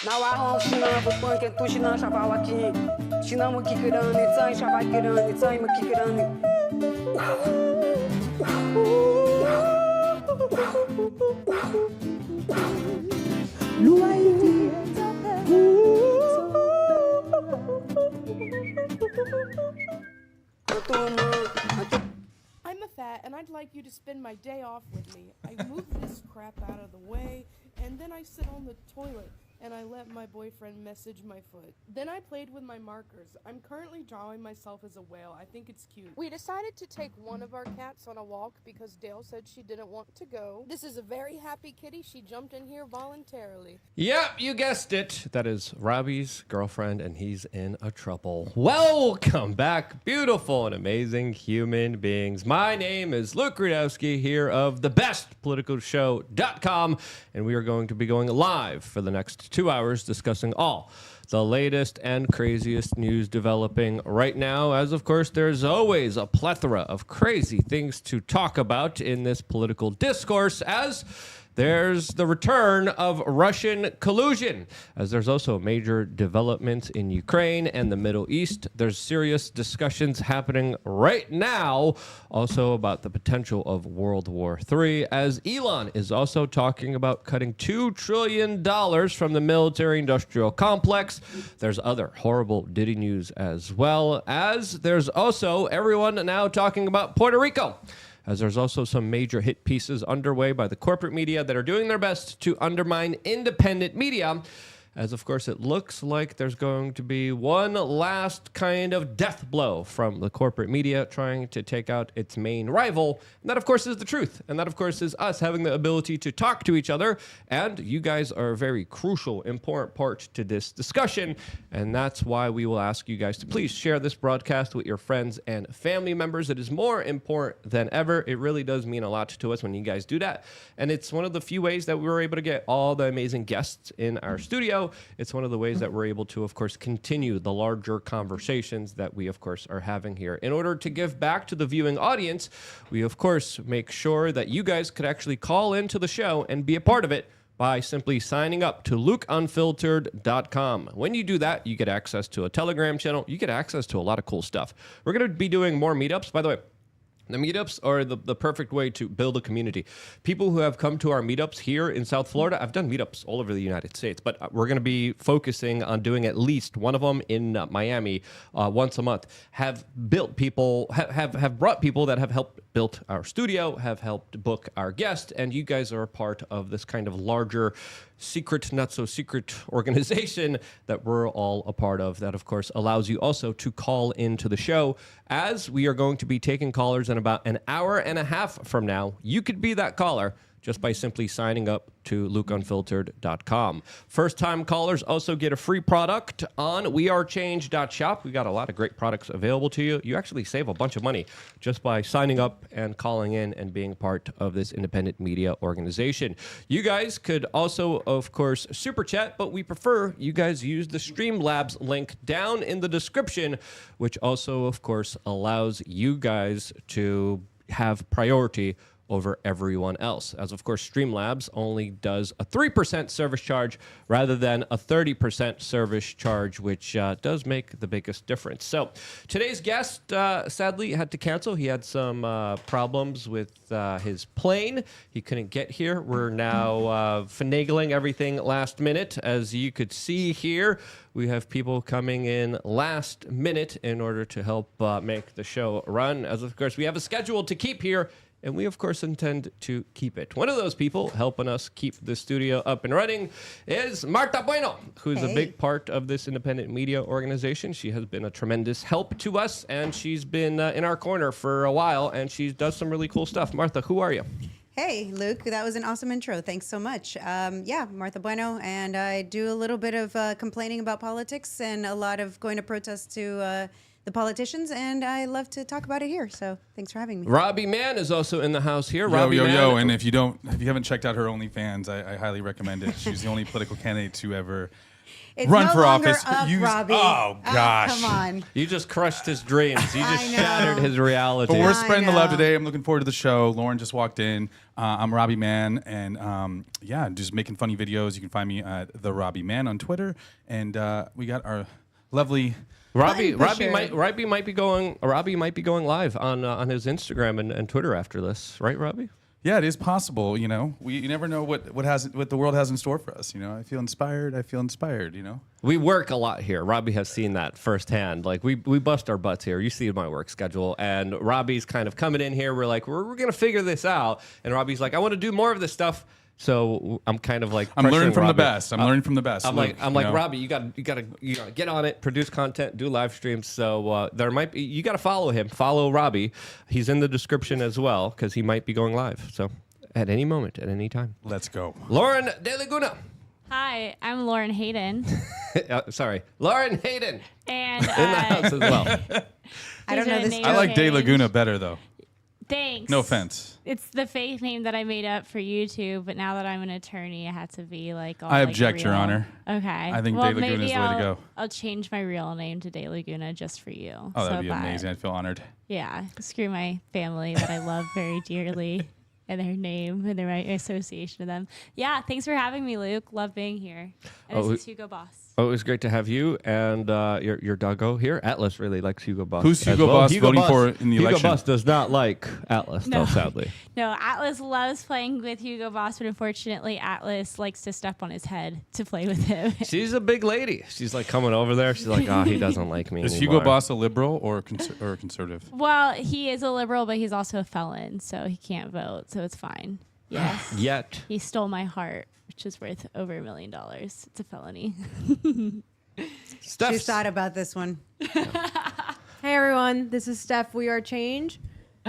나와 신나고 뻔게 또 신나 샤바와키 신나무 기그라니 짜이 샤바기라니 짜이 뭐 기그라니 I'm a fat, and I'd like you to spend my day off with me. I move this crap out of the way, and then I sit on the toilet, and I let my boyfriend message my foot. Then I played with my markers. I'm currently drawing myself as a whale. I think it's cute. We decided to take one of our cats on a walk because Dale said she didn't want to go. This is a very happy kitty. She jumped in here voluntarily. Yep, you guessed it. That is Robbie's girlfriend, and he's in a trouble. Welcome back, beautiful and amazing human beings. My name is Luke Rudowski here of thebestpoliticalshow.com, and we are going to be going live for the next 2 hours discussing all the latest and craziest news developing right now, as of course there's always a plethora of crazy things to talk about in this political discourse, as there's the return of Russian collusion, as there's also major developments in Ukraine and the Middle East. There's serious discussions happening right now also about the potential of World War III, as Elon is also talking about cutting $2 trillion from the military-industrial complex. There's other horrible Diddy news as well, as there's also everyone now talking about Puerto Rico, as there's also some major hit pieces underway by the corporate media that are doing their best to undermine independent media, as of course it looks like there's going to be one last kind of death blow from the corporate media trying to take out its main rival. And that of course is the truth. And that of course is us having the ability to talk to each other. And you guys are a very crucial, important part to this discussion. And that's why we will ask you guys to please share this broadcast with your friends and family members. It is more important than ever. It really does mean a lot to us when you guys do that. And it's one of the few ways that we were able to get all the amazing guests in our studio. It's one of the ways that we're able to, of course, continue the larger conversations that we, of course, are having here. In order to give back to the viewing audience, we, of course, make sure that you guys could actually call into the show and be a part of it by simply signing up to LukeUnfiltered.com. When you do that, you get access to a Telegram channel. You get access to a lot of cool stuff. We're going to be doing more meetups. By the way, the meetups are the perfect way to build a community. People who have come to our meetups here in South Florida, I've done meetups all over the United States, but we're going to be focusing on doing at least one of them in Miami once a month, have built people, have brought people that have helped build our studio, have helped book our guests, and you guys are a part of this kind of larger secret, not so secret organization that we're all a part of, that of course allows you also to call into the show, as we are going to be taking callers in about an hour and a half from now. You could be that caller just by simply signing up to LukeUnfiltered.com. First-time callers also get a free product on wearechange.shop. We got a lot of great products available to you. You actually save a bunch of money just by signing up and calling in and being part of this independent media organization. You guys could also, of course, super chat, but we prefer you guys use the Streamlabs link down in the description, which also, of course, allows you guys to have priority over everyone else, as of course Streamlabs only does a 3% service charge rather than a 30% service charge, which does make the biggest difference. So today's guest sadly had to cancel. He had some problems with his plane. He couldn't get here. We're now finagling everything last minute. As you could see here, we have people coming in last minute in order to help make the show run, as of course we have a schedule to keep here, and we, of course, intend to keep it. One of those people helping us keep the studio up and running is Marta Bueno, who's a big part of this independent media organization. She has been a tremendous help to us, and she's been in our corner for a while, and she does some really cool stuff. Martha, who are you? Hey, Luke, that was an awesome intro. Thanks so much. Yeah, Martha Bueno, and I do a little bit of complaining about politics and a lot of going to protests to the politicians, and I love to talk about it here. So thanks for having me. Robbie Mann is also in the house here. Yo, and if you haven't checked out her OnlyFans, I highly recommend it. She's the only political candidate to ever It's Run no for longer office. Up, Robbie. Oh, gosh. Come on. You just crushed his dreams. You just I know. shattered his reality. But we're I spreading the love know. today. I'm looking forward to the show. Lauren just walked in. I'm Robbie Man, and just making funny videos. You can find me at the Robbie Man on Twitter, and we got our lovely. Robbie pusher. might be going live on his Instagram and Twitter after this, right, Robbie? Yeah, it is possible. You know, you never know what the world has in store for us. You know, I feel inspired. You know. We work a lot here. Robbie has seen that firsthand. Like we bust our butts here. You see my work schedule, and Robbie's kind of coming in here. We're like, we're gonna figure this out, and Robbie's like, I want to do more of this stuff. So I'm kind of like I'm learning pressuring from the Robbie. best. I'm learning from the best. I'm Luke, like you know? Robbie, you gotta get on it, produce content, do live streams. So there might be, you gotta follow him. Follow Robbie. He's in the description as well because he might be going live. So at any moment, at any time. Let's go. Lauren De Laguna. Hi, I'm Lauren Hayden. Sorry, Lauren Hayden And in the house as well. I don't know this. name I like De change. Laguna better though. Thanks. No offense. It's the fake name that I made up for YouTube, but now that I'm an attorney, I had to be like all I like, object, Your real. Honor. Okay. I think well, De Laguna maybe is the way to go. I'll change my real name to De Laguna just for you. Oh, that'd so be that- amazing. I'd feel honored. Yeah. Screw my family that I love very dearly and their name and their association of them. Yeah. Thanks for having me, Luke. Love being here. And Oh, this is Hugo Boss. Oh, it was great to have you and your doggo here. Atlas really likes Hugo Boss. Who's as Hugo well. Boss voting for in the Hugo election? Boss does not like Atlas, though, sadly. No, Atlas loves playing with Hugo Boss, but unfortunately, Atlas likes to step on his head to play with him. She's a big lady. She's like coming over there. She's like, oh, he doesn't like me Is anymore. Hugo Boss a liberal or a conservative? Well, he is a liberal, but he's also a felon, so he can't vote, so it's fine. Yes. Yet. He stole my heart, which is worth over $1 million. It's a felony. Steph. She's thought about this one. Hey everyone, this is Steph. We Are Change.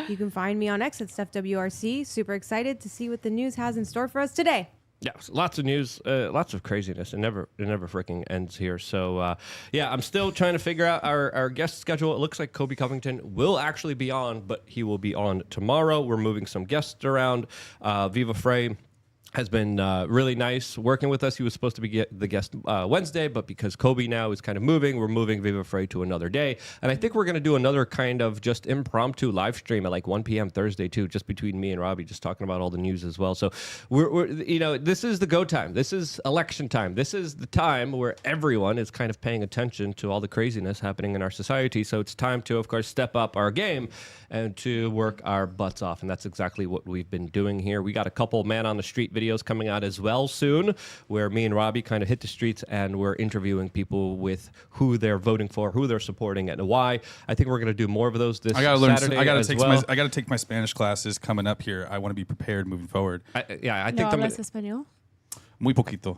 You can find me on X at StephWRC. Super excited to see what the news has in store for us today. Yeah, lots of news, lots of craziness. It never freaking ends here. So, I'm still trying to figure out our guest schedule. It looks like Kobe Covington will actually be on, but he will be on tomorrow. We're moving some guests around. Viva Frey has been really nice working with us. He was supposed to be the guest Wednesday, but because Kobe now is kind of moving, we're moving Viva Frey to another day. And I think we're going to do another kind of just impromptu live stream at like 1 p.m. Thursday too, just between me and Robbie, just talking about all the news as well. So we're this is the go time. This is election time. This is the time where everyone is kind of paying attention to all the craziness happening in our society. So it's time to, of course, step up our game and to work our butts off. And that's exactly what we've been doing here. We got a couple man on the street videos coming out as well soon, where me and Robbie kind of hit the streets and we're interviewing people with who they're voting for, who they're supporting, and why. I think we're going to do more of those this Saturday. I gotta as take well. I gotta take my Spanish classes coming up here. I want to be prepared moving forward. I think No I'm hablas español? Muy poquito.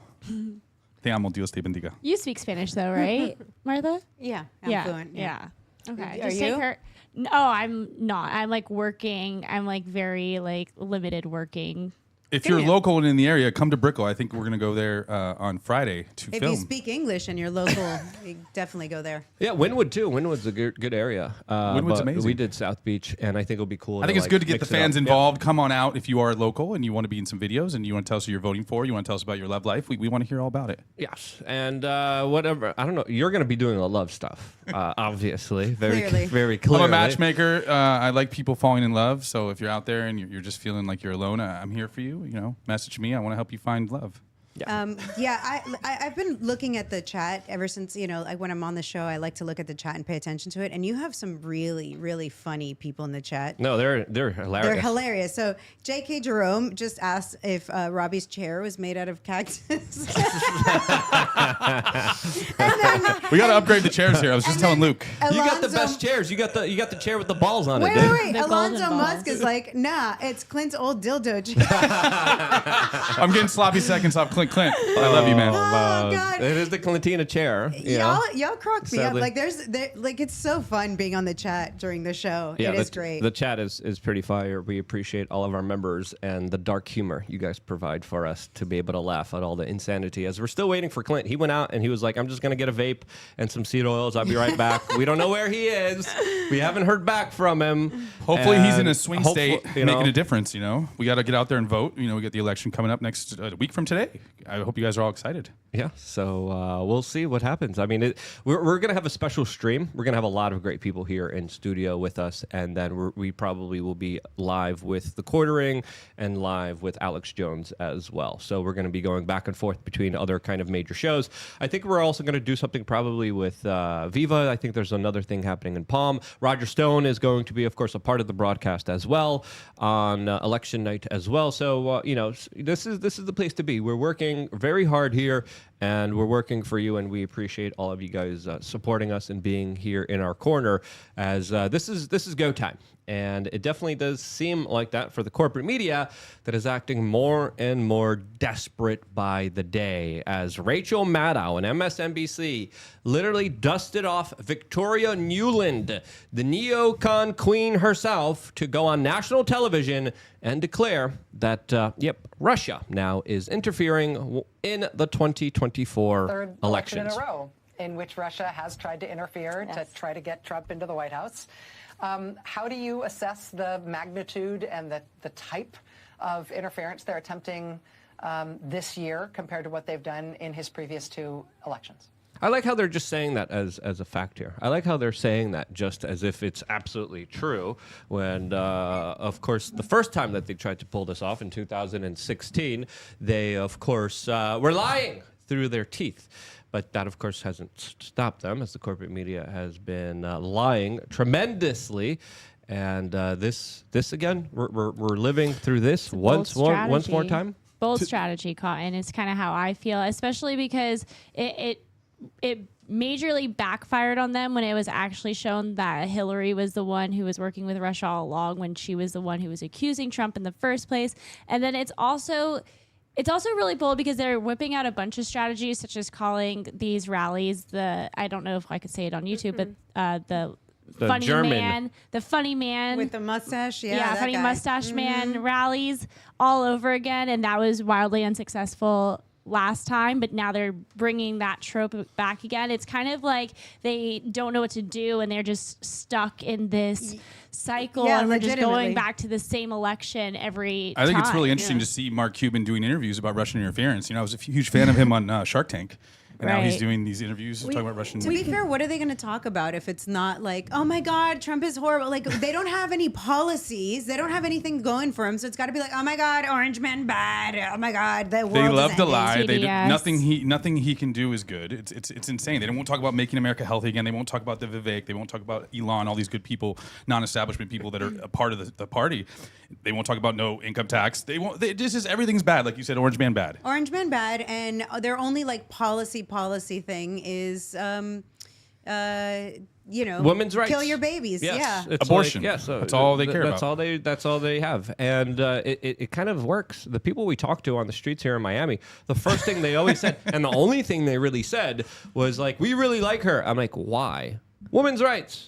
Te amo, Dios te bendiga. You speak Spanish though, right, Martha? Yeah, I'm yeah, fluent. yeah. Okay. Are Just you? take her. No, I'm not. I'm like working. I'm like very like limited working. If you're local and in the area, come to Brickell. I think we're going to go there on Friday to If film. you speak English and you're local, you definitely go there. Yeah, Wynwood too. Wynwood's a good area. Wynwood's but amazing. We did South Beach, and I think it'll be cool. I think it's good to get the mix it fans up. involved. Come on out if you are local and you want to be in some videos and you want to tell us who you're voting for. You want to tell us about your love life. We want to hear all about it. Yes, and whatever. I don't know. You're going to be doing the love stuff, obviously. Clearly. Very clearly. I'm a matchmaker. I like people falling in love. So if you're out there and you're just feeling like you're alone, I'm here for you. You know, message me. I want to help you find love. I've been looking at the chat ever since, like when I'm on the show, I like to look at the chat and pay attention to it. And you have some really, really funny people in the chat. No, they're hilarious. They're hilarious. So J.K. Jerome just asked if Robbie's chair was made out of cactus. We got to upgrade the chairs here. I was just telling Luke. You got the Alonzo- best chairs. You got the chair with the balls on Wait, it, dude. wait, wait. The Alonzo golden Musk balls. is like, nah, it's Clint's old dildo chair. I'm getting sloppy seconds off Clint. I love you, man. Oh, God. It is the Clintina chair. You know? Y'all crock me Sadly. up. Like it's so fun being on the chat during the show. Yeah, it is the, great. The chat is pretty fire. We appreciate all of our members and the dark humor you guys provide for us to be able to laugh at all the insanity. As we're still waiting for Clint, he went out out and he was like, I'm just going to get a vape and some seed oils. I'll be right back. We don't know where he is. We haven't heard back from him. Hopefully he's in a swing hopefully, state making a difference, you know. We got to get out there and vote. You know, we get the election coming up next week from today. I hope you guys are all excited. Yeah, so we'll see what happens. I mean, we're going to have a special stream. We're going to have a lot of great people here in studio with us, and then we probably will be live with the Quartering and live with Alex Jones as well. So we're going to be going back and forth between other kind of major shows. I think we're also going to do something probably with Viva. I think there's another thing happening in Palm. Roger Stone is going to be, of course, a part of the broadcast as well on election night as well. So, you know, this is the place to be. We're working very hard here, and we're working for you, and we appreciate all of you guys supporting us and being here in our corner as this is go time. And it definitely does seem like that for the corporate media that is acting more and more desperate by the day as Rachel Maddow and MSNBC literally dusted off Victoria Nuland, the neocon queen herself, to go on national television and declare that, Russia now is interfering in the 2024 third election in a row in which Russia has tried to interfere to try to get Trump into the White House. How do you assess the magnitude and the type of interference they're attempting this year compared to what they've done in his previous two elections? I like how they're just saying that as a fact here. I like how they're saying that just as if it's absolutely true when, of course, the first time that they tried to pull this off in 2016, they, of course, were lying through their teeth. But that, of course, hasn't stopped them, as the corporate media has been lying tremendously. And this again, we're living through this once more time. Bold strategy, Cotton. It's kind of how I feel, especially because it majorly backfired on them when it was actually shown that Hillary was the one who was working with Russia all along, when she was the one who was accusing Trump in the first place. And then it's also really bold because they're whipping out a bunch of strategies, such as calling these rallies I don't know if I could say it on YouTube, but the funny German man, the funny man with the mustache, funny guy. mustache man rallies all over again, and that was wildly unsuccessful last time, but now they're bringing that trope back again. It's kind of like they don't know what to do and they're just stuck in this cycle, and we're just going back to the same election every time. I think it's really interesting to see Mark Cuban doing interviews about Russian interference. You know, I was a huge fan of him on Shark Tank. And now he's doing these interviews talking about Russian. To be fair, what are they going to talk about if it's not like, oh my God, Trump is horrible? Like, they don't have any policies. They don't have anything going for him. So it's got to be like, oh my God, Orange Man bad. Oh my God, the world They love is to ending. lie. They do, TDS. nothing he can do is good. It's insane. They won't talk about making America healthy again. They won't talk about the Vivek. They won't talk about Elon. All these good people, non-establishment people that are a part of the party. They won't talk about no income tax. They won't. This is everything's bad, like you said. Orange Man bad. Orange Man bad, and their only like policy thing is, Women's rights, kill your babies. Yes, Yeah, it's abortion. Like, That's all they care about. That's all they have, and it kind of works. The people we talked to on the streets here in Miami, the first thing they always said, and the only thing they really said was like, "We really like her." I'm like, "Why? Women's rights."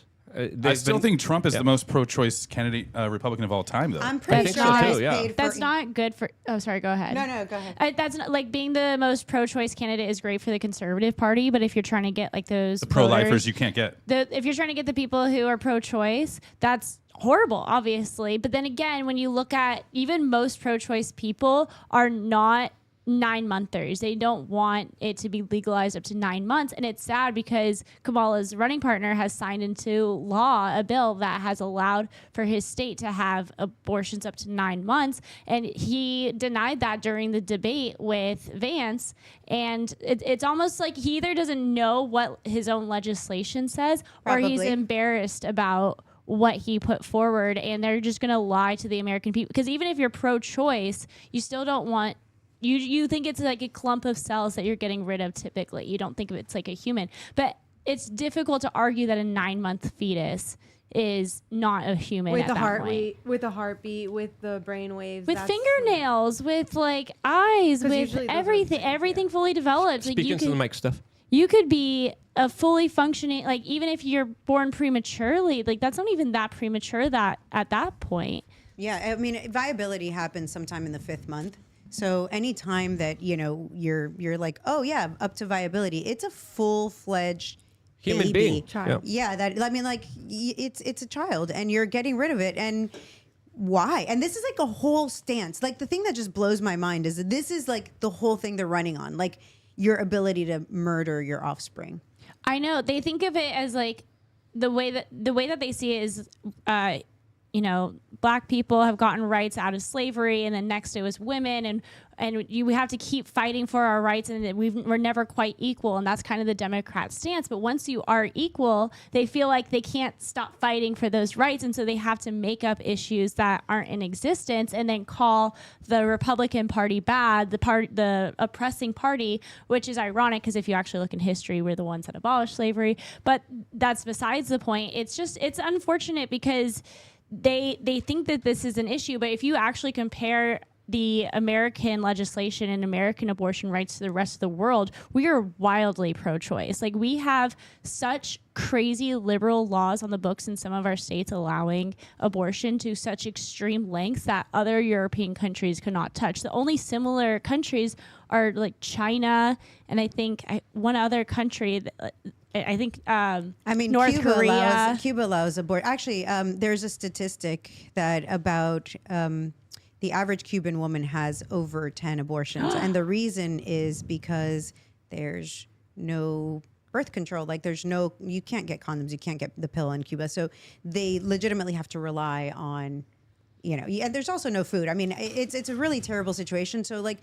I still think Trump is the most pro-choice candidate Republican of all time, though. I'm pretty think sure so, he's too, yeah. paid for. That's not good for. Oh, sorry. Go ahead. No, go ahead. That's not like being the most pro-choice candidate is great for the Conservative Party, but if you're trying to get like those the pro-lifers voters, you can't get. if you're trying to get the people who are pro-choice, that's horrible, obviously. But then again, when you look at even most pro-choice people are not 9-monthers. They don't want it to be legalized up to 9 months. And it's sad because Kamala's running partner has signed into law a bill that has allowed for his state to have abortions up to 9 months. And he denied that during the debate with Vance. And it's almost like he either doesn't know what his own legislation says, or he's Probably. embarrassed about what he put forward. And they're just going to lie to the American people. Because even if you're pro-choice, you still don't want. You think it's like a clump of cells that you're getting rid of typically. You don't think of it's like a human. But it's difficult to argue that a 9-month fetus is not a human With at the that heartbeat, point. with the heartbeat, with the brain waves, With fingernails, with like eyes, 'Cause with usually those are everything, things, everything fully developed. Like Speak you into the could, mic, Steph. you could be a fully functioning, like even if you're born prematurely, like that's not even that premature that at that point. Yeah, I mean, viability happens sometime in the 5th month. So anytime that, you're like, oh yeah, up to viability, it's a full-fledged Human baby. being. Child. Yeah. It's a child, and you're getting rid of it. And why? And this is like a whole stance. Like, the thing that just blows my mind is that this is like the whole thing they're running on, like your ability to murder your offspring. I know they think of it as like the way that they see it is, black people have gotten rights out of slavery, and then next it was women, and we have to keep fighting for our rights, and we're never quite equal, and that's kind of the Democrat stance. But once you are equal, they feel like they can't stop fighting for those rights, and so they have to make up issues that aren't in existence, and then call the Republican Party bad, the oppressing party, which is ironic because if you actually look in history, we're the ones that abolished slavery. But that's besides the point. It's unfortunate because they think that this is an issue, but if you actually compare the American legislation and American abortion rights to the rest of the world, we are wildly pro-choice. Like, we have such crazy liberal laws on the books in some of our states allowing abortion to such extreme lengths that other European countries could not touch. The only similar countries are like China, and I think one other country North Korea. Cuba allows abortion. Actually, there's a statistic that about the average Cuban woman has over 10 abortions. And the reason is because there's no birth control. Like, you can't get condoms, you can't get the pill in Cuba. So they legitimately have to rely on, and there's also no food. I mean, it's a really terrible situation. So, like,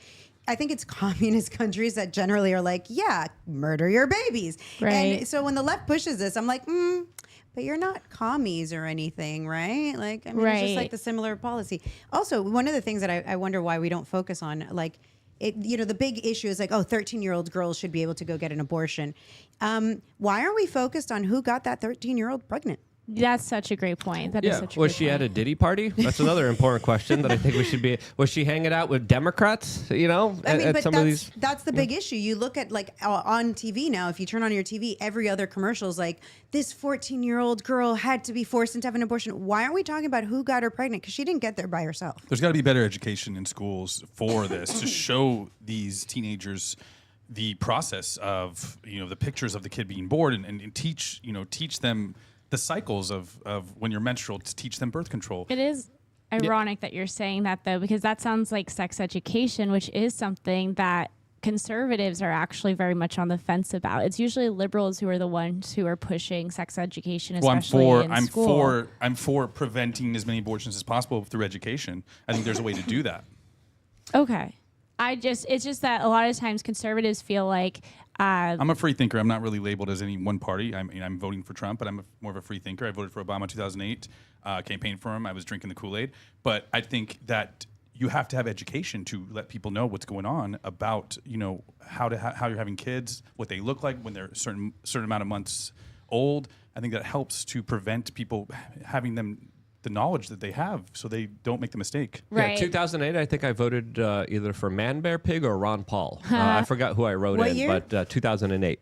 I think it's communist countries that generally are like, yeah, murder your babies. Right. And so when the left pushes this, I'm like, but you're not commies or anything, right? Like, I mean, it's just like the similar policy. Also, one of the things that I wonder why we don't focus on, like, the big issue is like, 13-year-old girls should be able to go get an abortion. Why aren't we focused on who got that 13-year-old pregnant? That's such a great point. That is such a Was great she point. at a Diddy party? That's another important question that I think we should be. Was she hanging out with Democrats? I mean, but some of these. That's the big issue. You look at, like, on TV now, if you turn on your TV, every other commercial is like, this 14-year-old girl had to be forced into having an abortion. Why aren't we talking about who got her pregnant? Because she didn't get there by herself. There's got to be better education in schools for this to show these teenagers the process of, the pictures of the kid being born and teach them the cycles of when you're menstrual, to teach them birth control. It is ironic that you're saying that, though, because that sounds like sex education, which is something that conservatives are actually very much on the fence about. It's usually liberals who are the ones who are pushing sex education, especially in school. I'm for preventing as many abortions as possible through education. I think there's a way to do that. Okay. It's just that a lot of times conservatives feel like I'm a free thinker. I'm not really labeled as any one party. I'm voting for Trump, but I'm more of a free thinker. I voted for Obama in 2008, campaigned for him. I was drinking the Kool-Aid. But I think that you have to have education to let people know what's going on about, how you're having kids, what they look like when they're a certain amount of months old. I think that helps to prevent people having the knowledge that they have, so they don't make the mistake. Right. Yeah, 2008, I think I voted either for Man Bear Pig or Ron Paul. I forgot who I wrote What in, year? but 2008.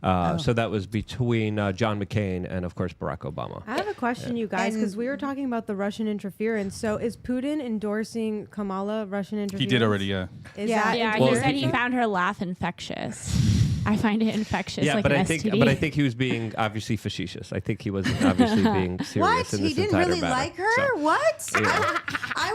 So that was between John McCain and, of course, Barack Obama. I have a question, you guys, because we were talking about the Russian interference. So is Putin endorsing Kamala Russian interference? He did already, yeah. Is Yeah. that Yeah, Well, he said he endorsing? found her laugh infectious. I find it infectious, Yeah, like but an I think, STD. but I think he was being obviously facetious. I think he was obviously being serious What? in He this didn't entire really matter. like her? So, What? yeah. I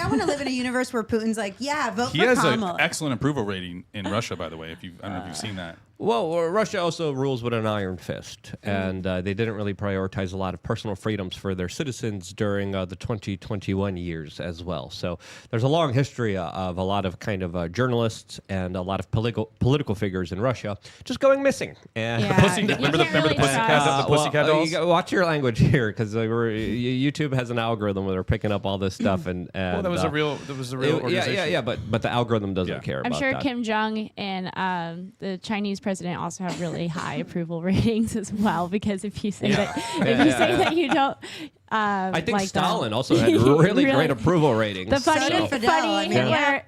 want to live in a universe where Putin's like, yeah, vote He for has Kamala. an excellent approval rating in Russia, by the way. I don't know if you've seen that. Well, Russia also rules with an iron fist, and they didn't really prioritize a lot of personal freedoms for their citizens during the 2021 years as well. So there's a long history of a lot of kind of journalists and a lot of political figures in Russia just going missing. And Yeah. Remember You the can't really Pussycat, trust. the Pussycat dolls? you gotta watch your language here, because YouTube has an algorithm where they're picking up all this stuff, and Well, that was a real organization. yeah, but the algorithm doesn't care I'm about sure that. Kim Jong and the Chinese president also have really high approval ratings as well. Because if you say that you don't, I think like Stalin them. also had really great approval ratings. The funny, So did Fidel. I mean,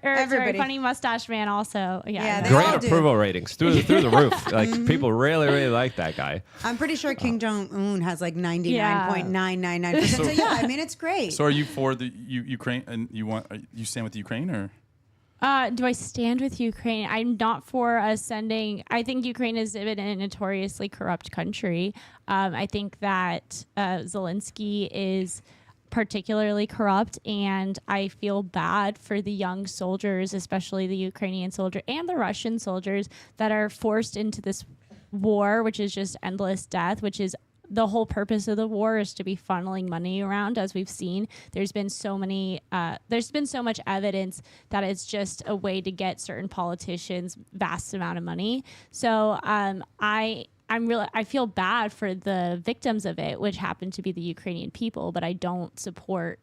everybody. funny mustache man also. Yeah, they Great all do. approval ratings through the roof. Like people really like that guy. I'm pretty sure Kim Jong-un has like 99.999%. So yeah, I mean, it's great. So are you for the Ukraine, and you stand with the Ukraine, or? Do I stand with Ukraine? I'm not for us sending. I think Ukraine has been a notoriously corrupt country. I think that Zelensky is particularly corrupt, and I feel bad for the young soldiers, especially the Ukrainian soldier and the Russian soldiers that are forced into this war, which is just endless death, which is the whole purpose of the war is to be funneling money around. As we've seen, there's been so much evidence that it's just a way to get certain politicians vast amount of money. So I feel bad for the victims of it, which happen to be the Ukrainian people, but I don't support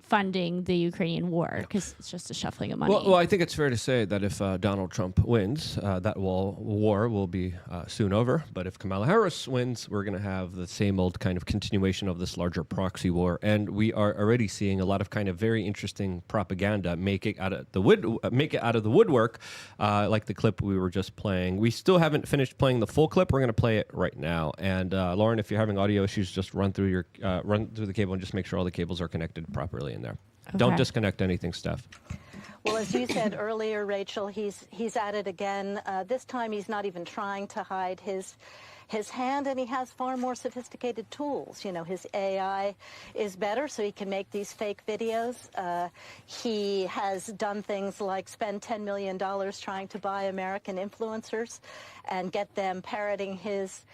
funding the Ukrainian war because it's just a shuffling of money. Well, I think it's fair to say that if Donald Trump wins, that war will be soon over. But if Kamala Harris wins, we're going to have the same old kind of continuation of this larger proxy war. And we are already seeing a lot of kind of very interesting propaganda make it out of the woodwork, like the clip we were just playing. We still haven't finished playing the full clip. We're going to play it right now. And Lauren, if you're having audio issues, just run through the cable and just make sure all the cables are connected properly in there. Okay. Don't disconnect anything, Steph. Well, as you said earlier, Rachel, he's at it again. This time he's not even trying to hide his hand, and he has far more sophisticated tools. You know, his AI is better, so he can make these fake videos. He has done things like spend $10 million trying to buy American influencers and get them parroting his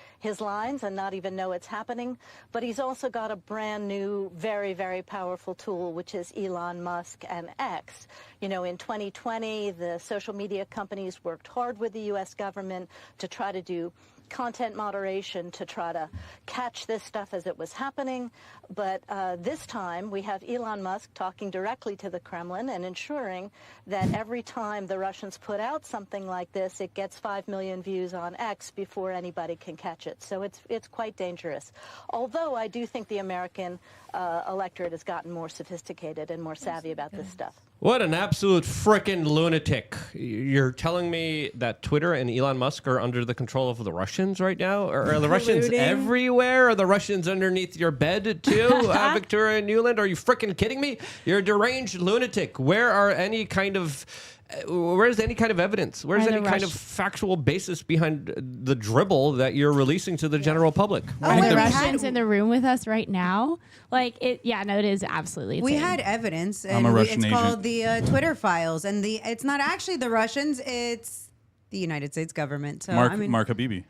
lines and not even know it's happening. But he's also got a brand new, very, very powerful tool, which is Elon Musk and X. You know, in 2020, the social media companies worked hard with the U.S. government to try to do content moderation to try to catch this stuff as it was happening. But this time we have Elon Musk talking directly to the Kremlin and ensuring that every time the Russians put out something like this, it gets 5 million views on X before anybody can catch it. So it's quite dangerous. Although I do think the American electorate has gotten more sophisticated and more savvy about this stuff. What an absolute frickin' lunatic. You're telling me that Twitter and Elon Musk are under the control of the Russians right now? Or are the Russians everywhere? Are the Russians underneath your bed too, Victoria Newland? Are you frickin' kidding me? You're a deranged lunatic. Where's any kind of evidence? Where's any kind of factual basis behind the dribble that you're releasing to the general public? Are the Russians in the room with us right now? Like it? Yeah, no, it is absolutely insane. We had evidence, and I'm a Russian it's agent. called the Twitter files, and it's not actually the Russians; it's the United States government. So Mark I mean, Habibi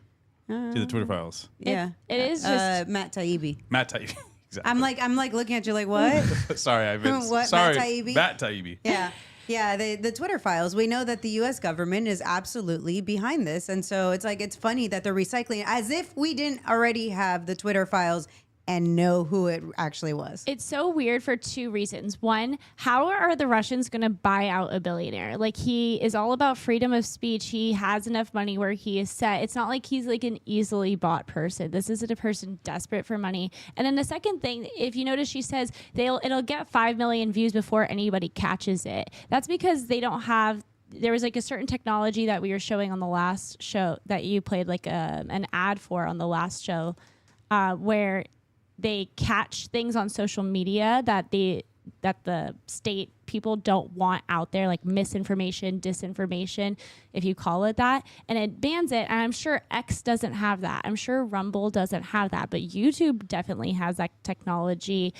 to the Twitter files. yeah, it is just Matt Taibbi. Matt Taibbi. Exactly. I'm like looking at you like what? Sorry, I missed. What, Sorry, Matt Taibbi? Matt Taibbi. Yeah. Yeah, the Twitter files. We know that the U.S. government is absolutely behind this. And so it's funny that they're recycling it as if we didn't already have the Twitter files and know who it actually was. It's so weird for two reasons. One, how are the Russians going to buy out a billionaire? Like, he is all about freedom of speech. He has enough money where he is set. It's not like he's like an easily bought person. This isn't a person desperate for money. And then the second thing, if you notice, she says it'll get 5 million views before anybody catches it. That's because they don't have. There was like a certain technology that we were showing on the last show that you played like an ad for on the last show, where they catch things on social media that the state people don't want out there, like misinformation, disinformation, if you call it that, and it bans it. And I'm sure X doesn't have that. I'm sure Rumble doesn't have that, but YouTube definitely has that technology.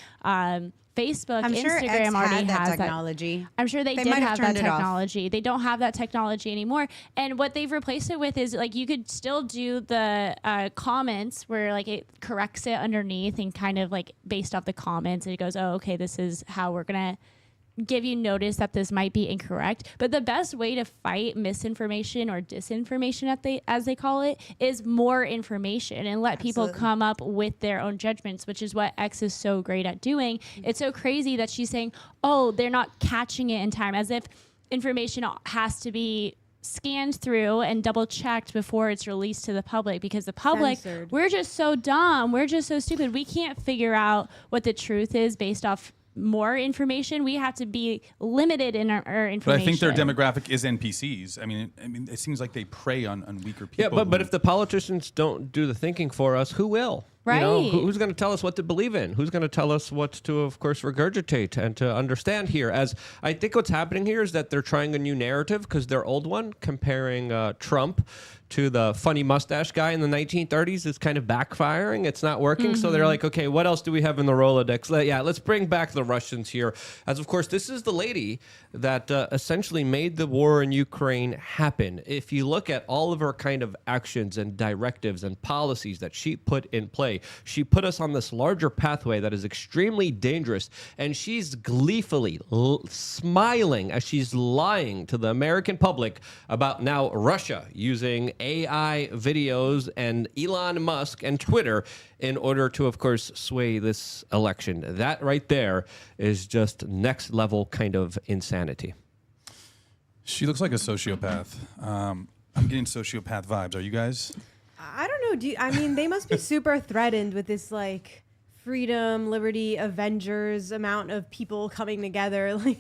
Facebook, I'm sure Instagram X already had that has technology. that. I'm sure they did might have that turned it off. technology. They don't have that technology anymore. And what they've replaced it with is like you could still do the comments where like it corrects it underneath and kind of like based off the comments, it goes, oh, okay, this is how we're gonna give you notice that this might be incorrect. But the best way to fight misinformation or disinformation, as they call it, is more information and let people come up with their own judgments, which is what X is so great at doing. It's so crazy that she's saying, oh, they're not catching it in time, as if information has to be scanned through and double checked before it's released to the public, because the public, we're just so dumb. We're just so stupid. We can't figure out what the truth is based off more information. We have to be limited in our information. But I think their demographic is NPCs. I mean, it seems like they prey on weaker people. Yeah, but if the politicians don't do the thinking for us, who will? You know, Right. who's going to tell us what to believe in? Who's going to tell us what to, of course, regurgitate and to understand here? As I think what's happening here is that they're trying a new narrative because their old one, comparing Trump to the funny mustache guy in the 1930s, is kind of backfiring. It's not working. So they're like, okay, what else do we have in the Rolodex? Let's bring back the Russians here. As, of course, this is the lady that essentially made the war in Ukraine happen. If you look at all of her kind of actions and directives and policies that she put in play, she put us on this larger pathway that is extremely dangerous. And she's gleefully smiling as she's lying to the American public about now Russia using AI videos and Elon Musk and Twitter in order to, of course, sway this election. That right there is just next level kind of insanity. She looks like a sociopath. I'm getting sociopath vibes. Are you guys? I don't know. I mean, they must be super threatened with this like freedom, liberty, Avengers amount of people coming together. Like,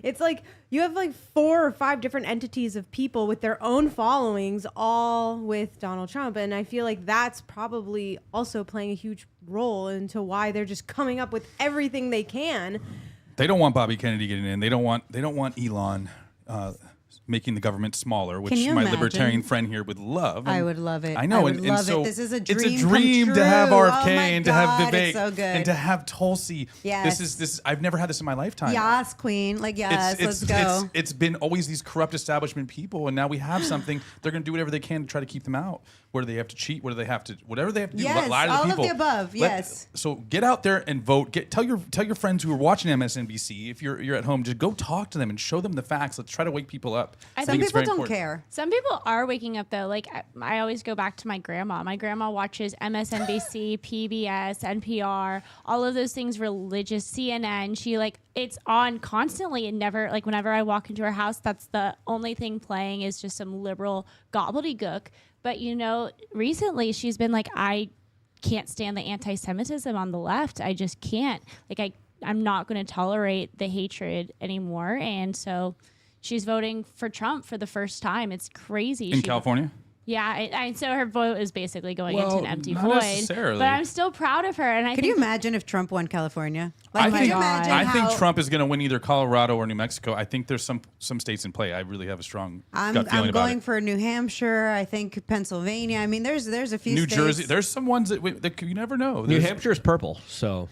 it's like you have like 4 or 5 different entities of people with their own followings, all with Donald Trump, and I feel like that's probably also playing a huge role into why they're just coming up with everything they can. They don't want Bobby Kennedy getting in. They don't want Elon making the government smaller, which you my imagine? libertarian friend here would love. I would love it. I know. I would and love so it. This is a It's a dream dream come to have true. RFK Oh my and to have God, Vivek it's so good. and to have Tulsi. Yes. This is I've never had this in my lifetime. Yas, queen. Like, yes, let's go. It's been always these corrupt establishment people, and now we have something. They're going to do whatever they can to try to keep them out. Where do they have to cheat? What do they have to? Whatever they have to do. Yes, Lie to the all of people. the above, yes. So get out there and vote. Tell your friends who are watching MSNBC. If you're at home, just go talk to them and show them the facts. Let's try to wake people up. Some people don't care. Some people are waking up though. Like I always go back to my grandma. My grandma watches MSNBC, PBS, NPR, all of those things, religious, CNN. She it's on constantly and never, like whenever I walk into her house, that's the only thing playing is just some liberal gobbledygook. But recently she's been like, I can't stand the anti-Semitism on the left. I just can't. I'm not going to tolerate the hatred anymore. And so she's voting for Trump for the first time. It's crazy. In California? Yeah, so her vote is basically going into an empty not void. necessarily. But I'm still proud of her. And Could you imagine if Trump won California? I could you imagine I think how- Trump is going to win either Colorado or New Mexico. I think there's some states in play. I really have a strong gut feeling I'm about going it. for New Hampshire. I think Pennsylvania. I mean, there's a few New states. Jersey. There's some ones that you never know. New There's- Hampshire is purple, so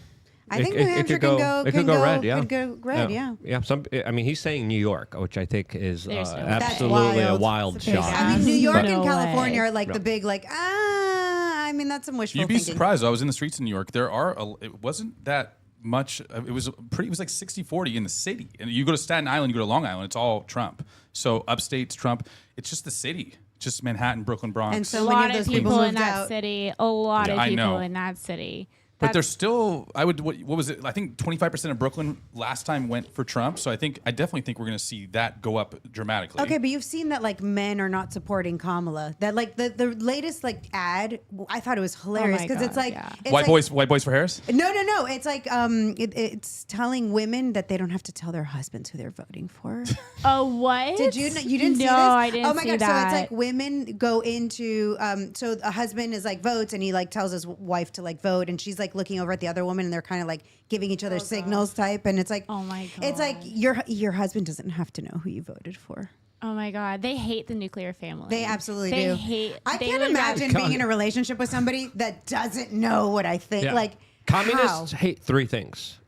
I think New Hampshire can go. It could go red. Yeah, Could go red. Yeah. Yeah. I mean, he's saying New York, which I think is There's no way. absolutely a That's wild It's a big shot. I mean, New York No and way. California are like No. the big I mean, that's some wishful You'd be thinking. surprised. I was in the streets in New York. It wasn't that much. It was like 60-40 in the city. And you go to Staten Island, you go to Long Island, it's all Trump. So upstate's Trump. It's just the city. Just Manhattan, Brooklyn, Bronx. And a so lot many of of those people people in moved that out. city. A lot Yeah, of I people know. in that city. But there's still, what was it? I think 25% of Brooklyn last time went for Trump. So I definitely think we're going to see that go up dramatically. Okay, but you've seen that men are not supporting Kamala. That the latest ad, I thought it was hilarious my because it's God, like yeah. it's White boys for Harris? No. It's like it's telling women that they don't have to tell their husbands who they're voting for. Oh, what? Did you? You didn't see this? No, I didn't Oh my see god! that. So it's like women go into so a husband is votes and he tells his wife to vote and she's looking over at the other woman and they're kind of giving each other signals type and it's like Oh my it's like God. your husband doesn't have to know who you voted for. Oh my God, they hate the nuclear family. They absolutely They do. hate. I they can't would imagine rather- being in a relationship with somebody that doesn't know what I think. Yeah. Communists how? hate 3 things: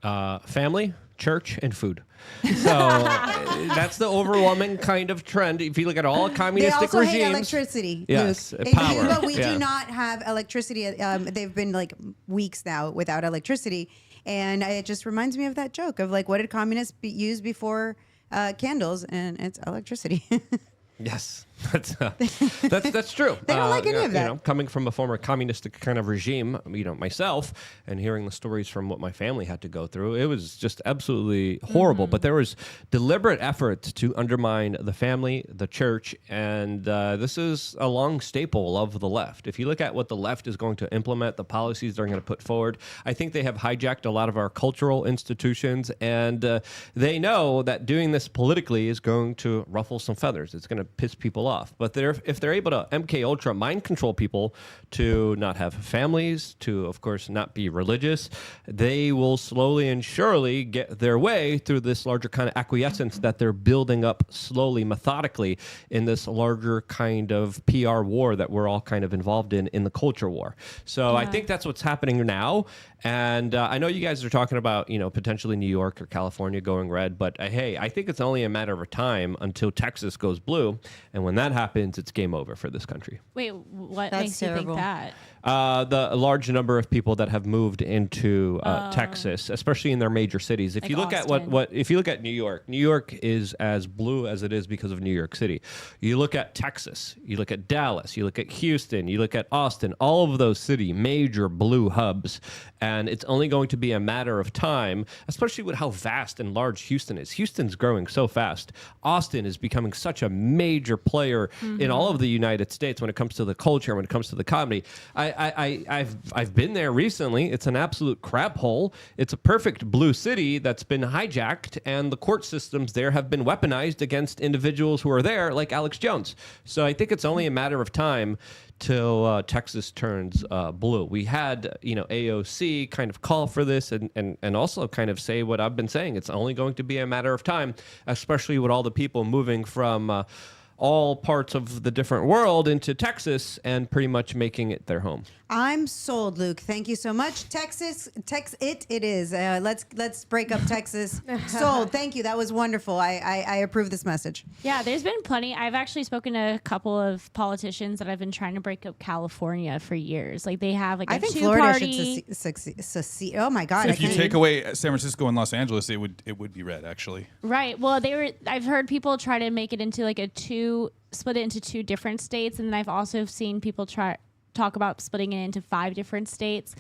family, church, and food. So that's the overwhelming kind of trend. If you look at all They communistic also regimes, hate electricity. Yes, Luke. power. We Yeah. do not have electricity. They've been weeks now without electricity, and it just reminds me of that joke of what did communists use before candles, and it's electricity. Yes, that's true. They don't like any of that. Coming from a former communistic kind of regime, myself, and hearing the stories from what my family had to go through, it was just absolutely horrible. But there was deliberate effort to undermine the family, the church, and this is a long staple of the left. If you look at what the left is going to implement, the policies they're going to put forward, I think they have hijacked a lot of our cultural institutions, and they know that doing this politically is going to ruffle some feathers. It's going to piss people off. But if they're able to MK Ultra mind control people to not have families, to of course not be religious, they will slowly and surely get their way through this larger kind of acquiescence that they're building up slowly, methodically in this larger kind of PR war that we're all kind of involved in the culture war. So I think that's what's happening now. And I know you guys are talking about, potentially New York or California going red, but hey, I think it's only a matter of time until Texas goes blue. And when that happens, it's game over for this country. Wait, what That's makes terrible. you think that? The large number of people that have moved into Texas, especially in their major cities. If Like you look Austin. at if you look at New York is as blue as it is because of New York City. You look at Texas, you look at Dallas, you look at Houston, you look at Austin, all of those major blue hubs. And it's only going to be a matter of time, especially with how vast and large Houston is. Houston's growing so fast. Austin is becoming such a major player in all of the United States when it comes to the culture, when it comes to the comedy. I've been there recently. It's an absolute crap hole. It's a perfect blue city that's been hijacked, and the court systems there have been weaponized against individuals who are there, like Alex Jones. So I think it's only a matter of time till Texas turns blue. We had, AOC kind of call for this and also kind of say what I've been saying. It's only going to be a matter of time, especially with all the people moving from all parts of the different world into Texas and pretty much making it their home. I'm sold, Luke. Thank you so much. Texas, it is. Let's break up Texas. Sold. Thank you. That was wonderful. I approve this message. Yeah, there's been plenty. I've actually spoken to a couple of politicians that have been trying to break up California for years. Like they have like I a think Florida two-party. should secede. Oh my God! If you take away San Francisco and Los Angeles, it would be red actually. Right. Well, I've heard people try to make it into like split it into two different states, and then I've also seen people talk about splitting it into 5 different states.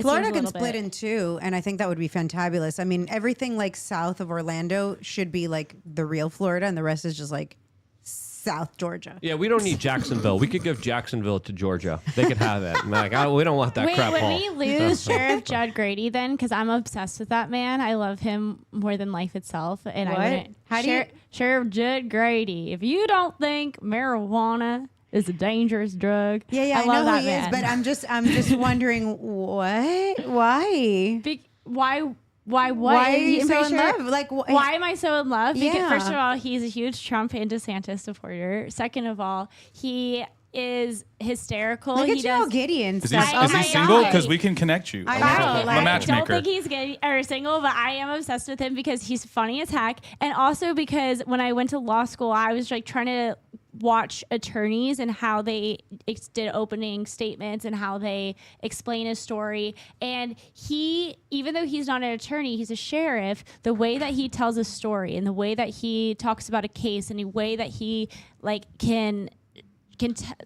Florida can split in 2, and I think that would be fantabulous. I mean, everything like south of Orlando should be like the real Florida, and the rest is just like South Georgia. Yeah, we don't need Jacksonville. We could give Jacksonville to Georgia. They could have it. We don't want that crap Wait, hole. when we lose Sheriff Judd Grady then, because I'm obsessed with that man. I love him more than life itself. And What? I wouldn't. How do you- Sheriff Judd Grady, if you don't think marijuana is a dangerous drug, Yeah, I love know that he man. is, but I'm just wondering what? Why? Why Are you I'm so pretty in sure- love? Like, why am I so in love? Because Yeah. first of all, he's a huge Trump and DeSantis supporter. Second of all, he is hysterical. Look he at you all does. giddy and Is he, stuff. Oh is he my single? God. Because we can connect you. I I'm know, a like- I don't matchmaker. think he's gay or single, but I am obsessed with him because he's funny as heck. And also because when I went to law school, I was like trying to watch attorneys and how they did opening statements and how they explain a story. And he, even though he's not an attorney, he's a sheriff, the way that he tells a story and the way that he talks about a case and the way that he can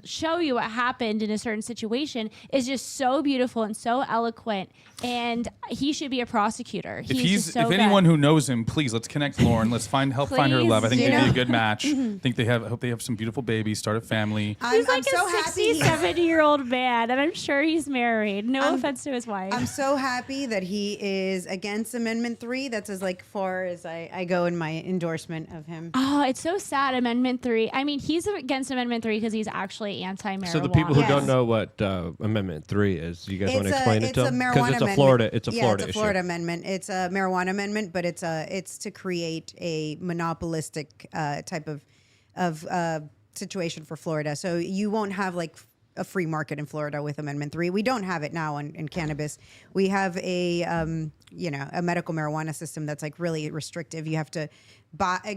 show you what happened in a certain situation is just so beautiful and so eloquent. And he should be a prosecutor. If so anyone good. who knows him, please let's connect Lauren. Let's find her Please love. I think do. they'd be a good match. I hope they have some beautiful babies, start a family. He's I'm like so a happy. 67-year-old man, and I'm sure he's married. No offense to his wife. I'm so happy that he is against Amendment 3. That's as far as I go in my endorsement of him. Oh, it's so sad. Amendment 3. I mean, he's against Amendment 3 because he's actually anti-marijuana. So the people who Yes. don't know what Amendment 3 is, you guys want to explain it to them? marijuana Because it's a amendment. Florida, it's a Yeah, Florida it's a issue. Florida amendment. It's a marijuana amendment, but it's to create a monopolistic type of situation for Florida. So you won't have a free market in Florida with Amendment 3. We don't have it now in cannabis. We have a medical marijuana system that's really restrictive. You have to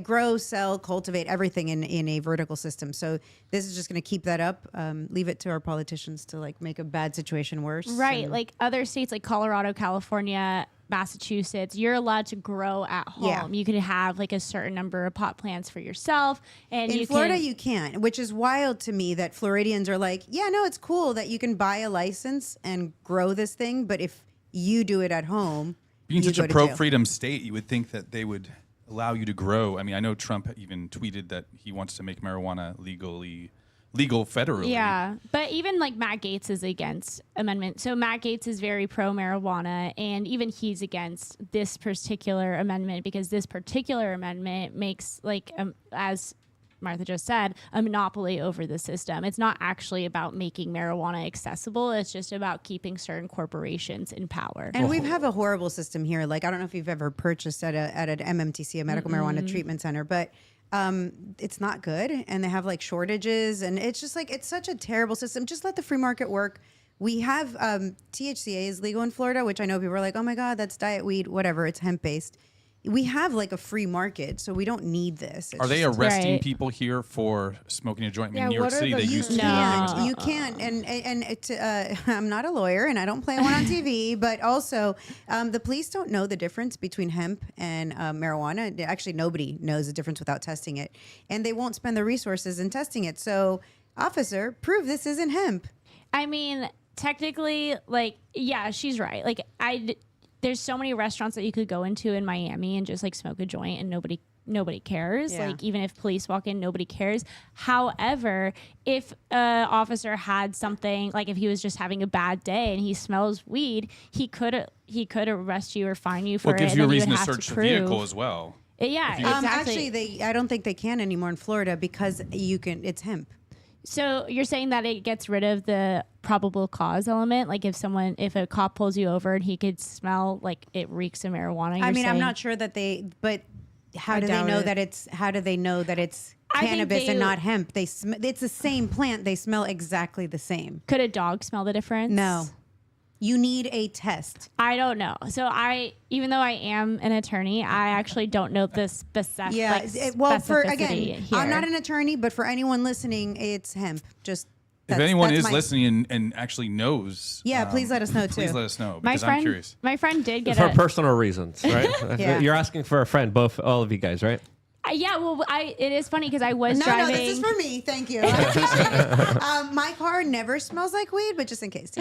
grow, sell, cultivate everything in a vertical system. So this is just going to keep that up. Leave it to our politicians to make a bad situation worse. Right. And- Like other states like Colorado, California, Massachusetts, you're allowed to grow at home. Yeah. You can have a certain number of pot plants for yourself. And in Florida, you can't, which is wild to me that Floridians are yeah, no, it's cool that you can buy a license and grow this thing, but if you do it at home, Being you such go a to jail. pro-freedom state, you would think that they would allow you to grow. I mean, I know Trump even tweeted that he wants to make marijuana legal federally. Yeah, but even Matt Gaetz is against amendment. So Matt Gaetz is very pro marijuana, and even he's against this particular amendment because this particular amendment makes as Martha just said, a monopoly over the system. It's not actually about making marijuana accessible. It's just about keeping certain corporations in power. And we have a horrible system here. Like, I don't know if you've ever purchased at an MMTC, a medical marijuana treatment center, but it's not good. And they have like shortages, and it's just like, it's such a terrible system. Just let the free market work. We have THCA is legal in Florida, which I know people are like, oh my God, that's diet weed, whatever. It's hemp based. We have like a free market, so we don't need this. Are they arresting people here for smoking a joint? In New York City, they used to. No, you can't. And I'm not a lawyer, and I don't play one on TV. But also, the police don't know the difference between hemp and marijuana. Actually, nobody knows the difference without testing it, and they won't spend the resources in testing it. So, officer, prove this isn't hemp. I mean, technically, like, yeah, she's right. Like, there's so many restaurants that you could go into in Miami and just like smoke a joint and nobody cares. Yeah. Like, even if police walk in, nobody cares. However, if an officer had something, like if he was just having a bad day and he smells weed, he could arrest you or fine you for Well, it gives you a reason to have search the vehicle as well. Yeah, exactly. Actually, I don't think they can anymore in Florida because it's hemp. So you're saying that it gets rid of the probable cause element? Like if a cop pulls you over and he could smell like it reeks of marijuana? I'm not sure that but how do they know that it's cannabis and not hemp? It's the same plant. They smell exactly the same. Could a dog smell the difference? No. You need a test. I don't know. So even though I am an attorney, I actually don't know the specific. Yeah. Specificity here. I'm not an attorney, but for anyone listening, it's hemp. Just if anyone is listening and actually knows, please let us know too. Please let us know because I'm curious. My friend did get for personal reasons, right? Yeah. You're asking for a friend, all of you guys, right? Yeah, well, it is funny because I was driving. No, this is for me. Thank you. I appreciate it. My car never smells like weed, but just in case,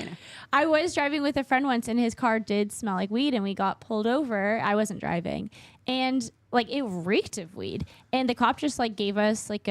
I was driving with a friend once, and his car did smell like weed, and we got pulled over. I wasn't driving, and like it reeked of weed, and the cop just like gave us like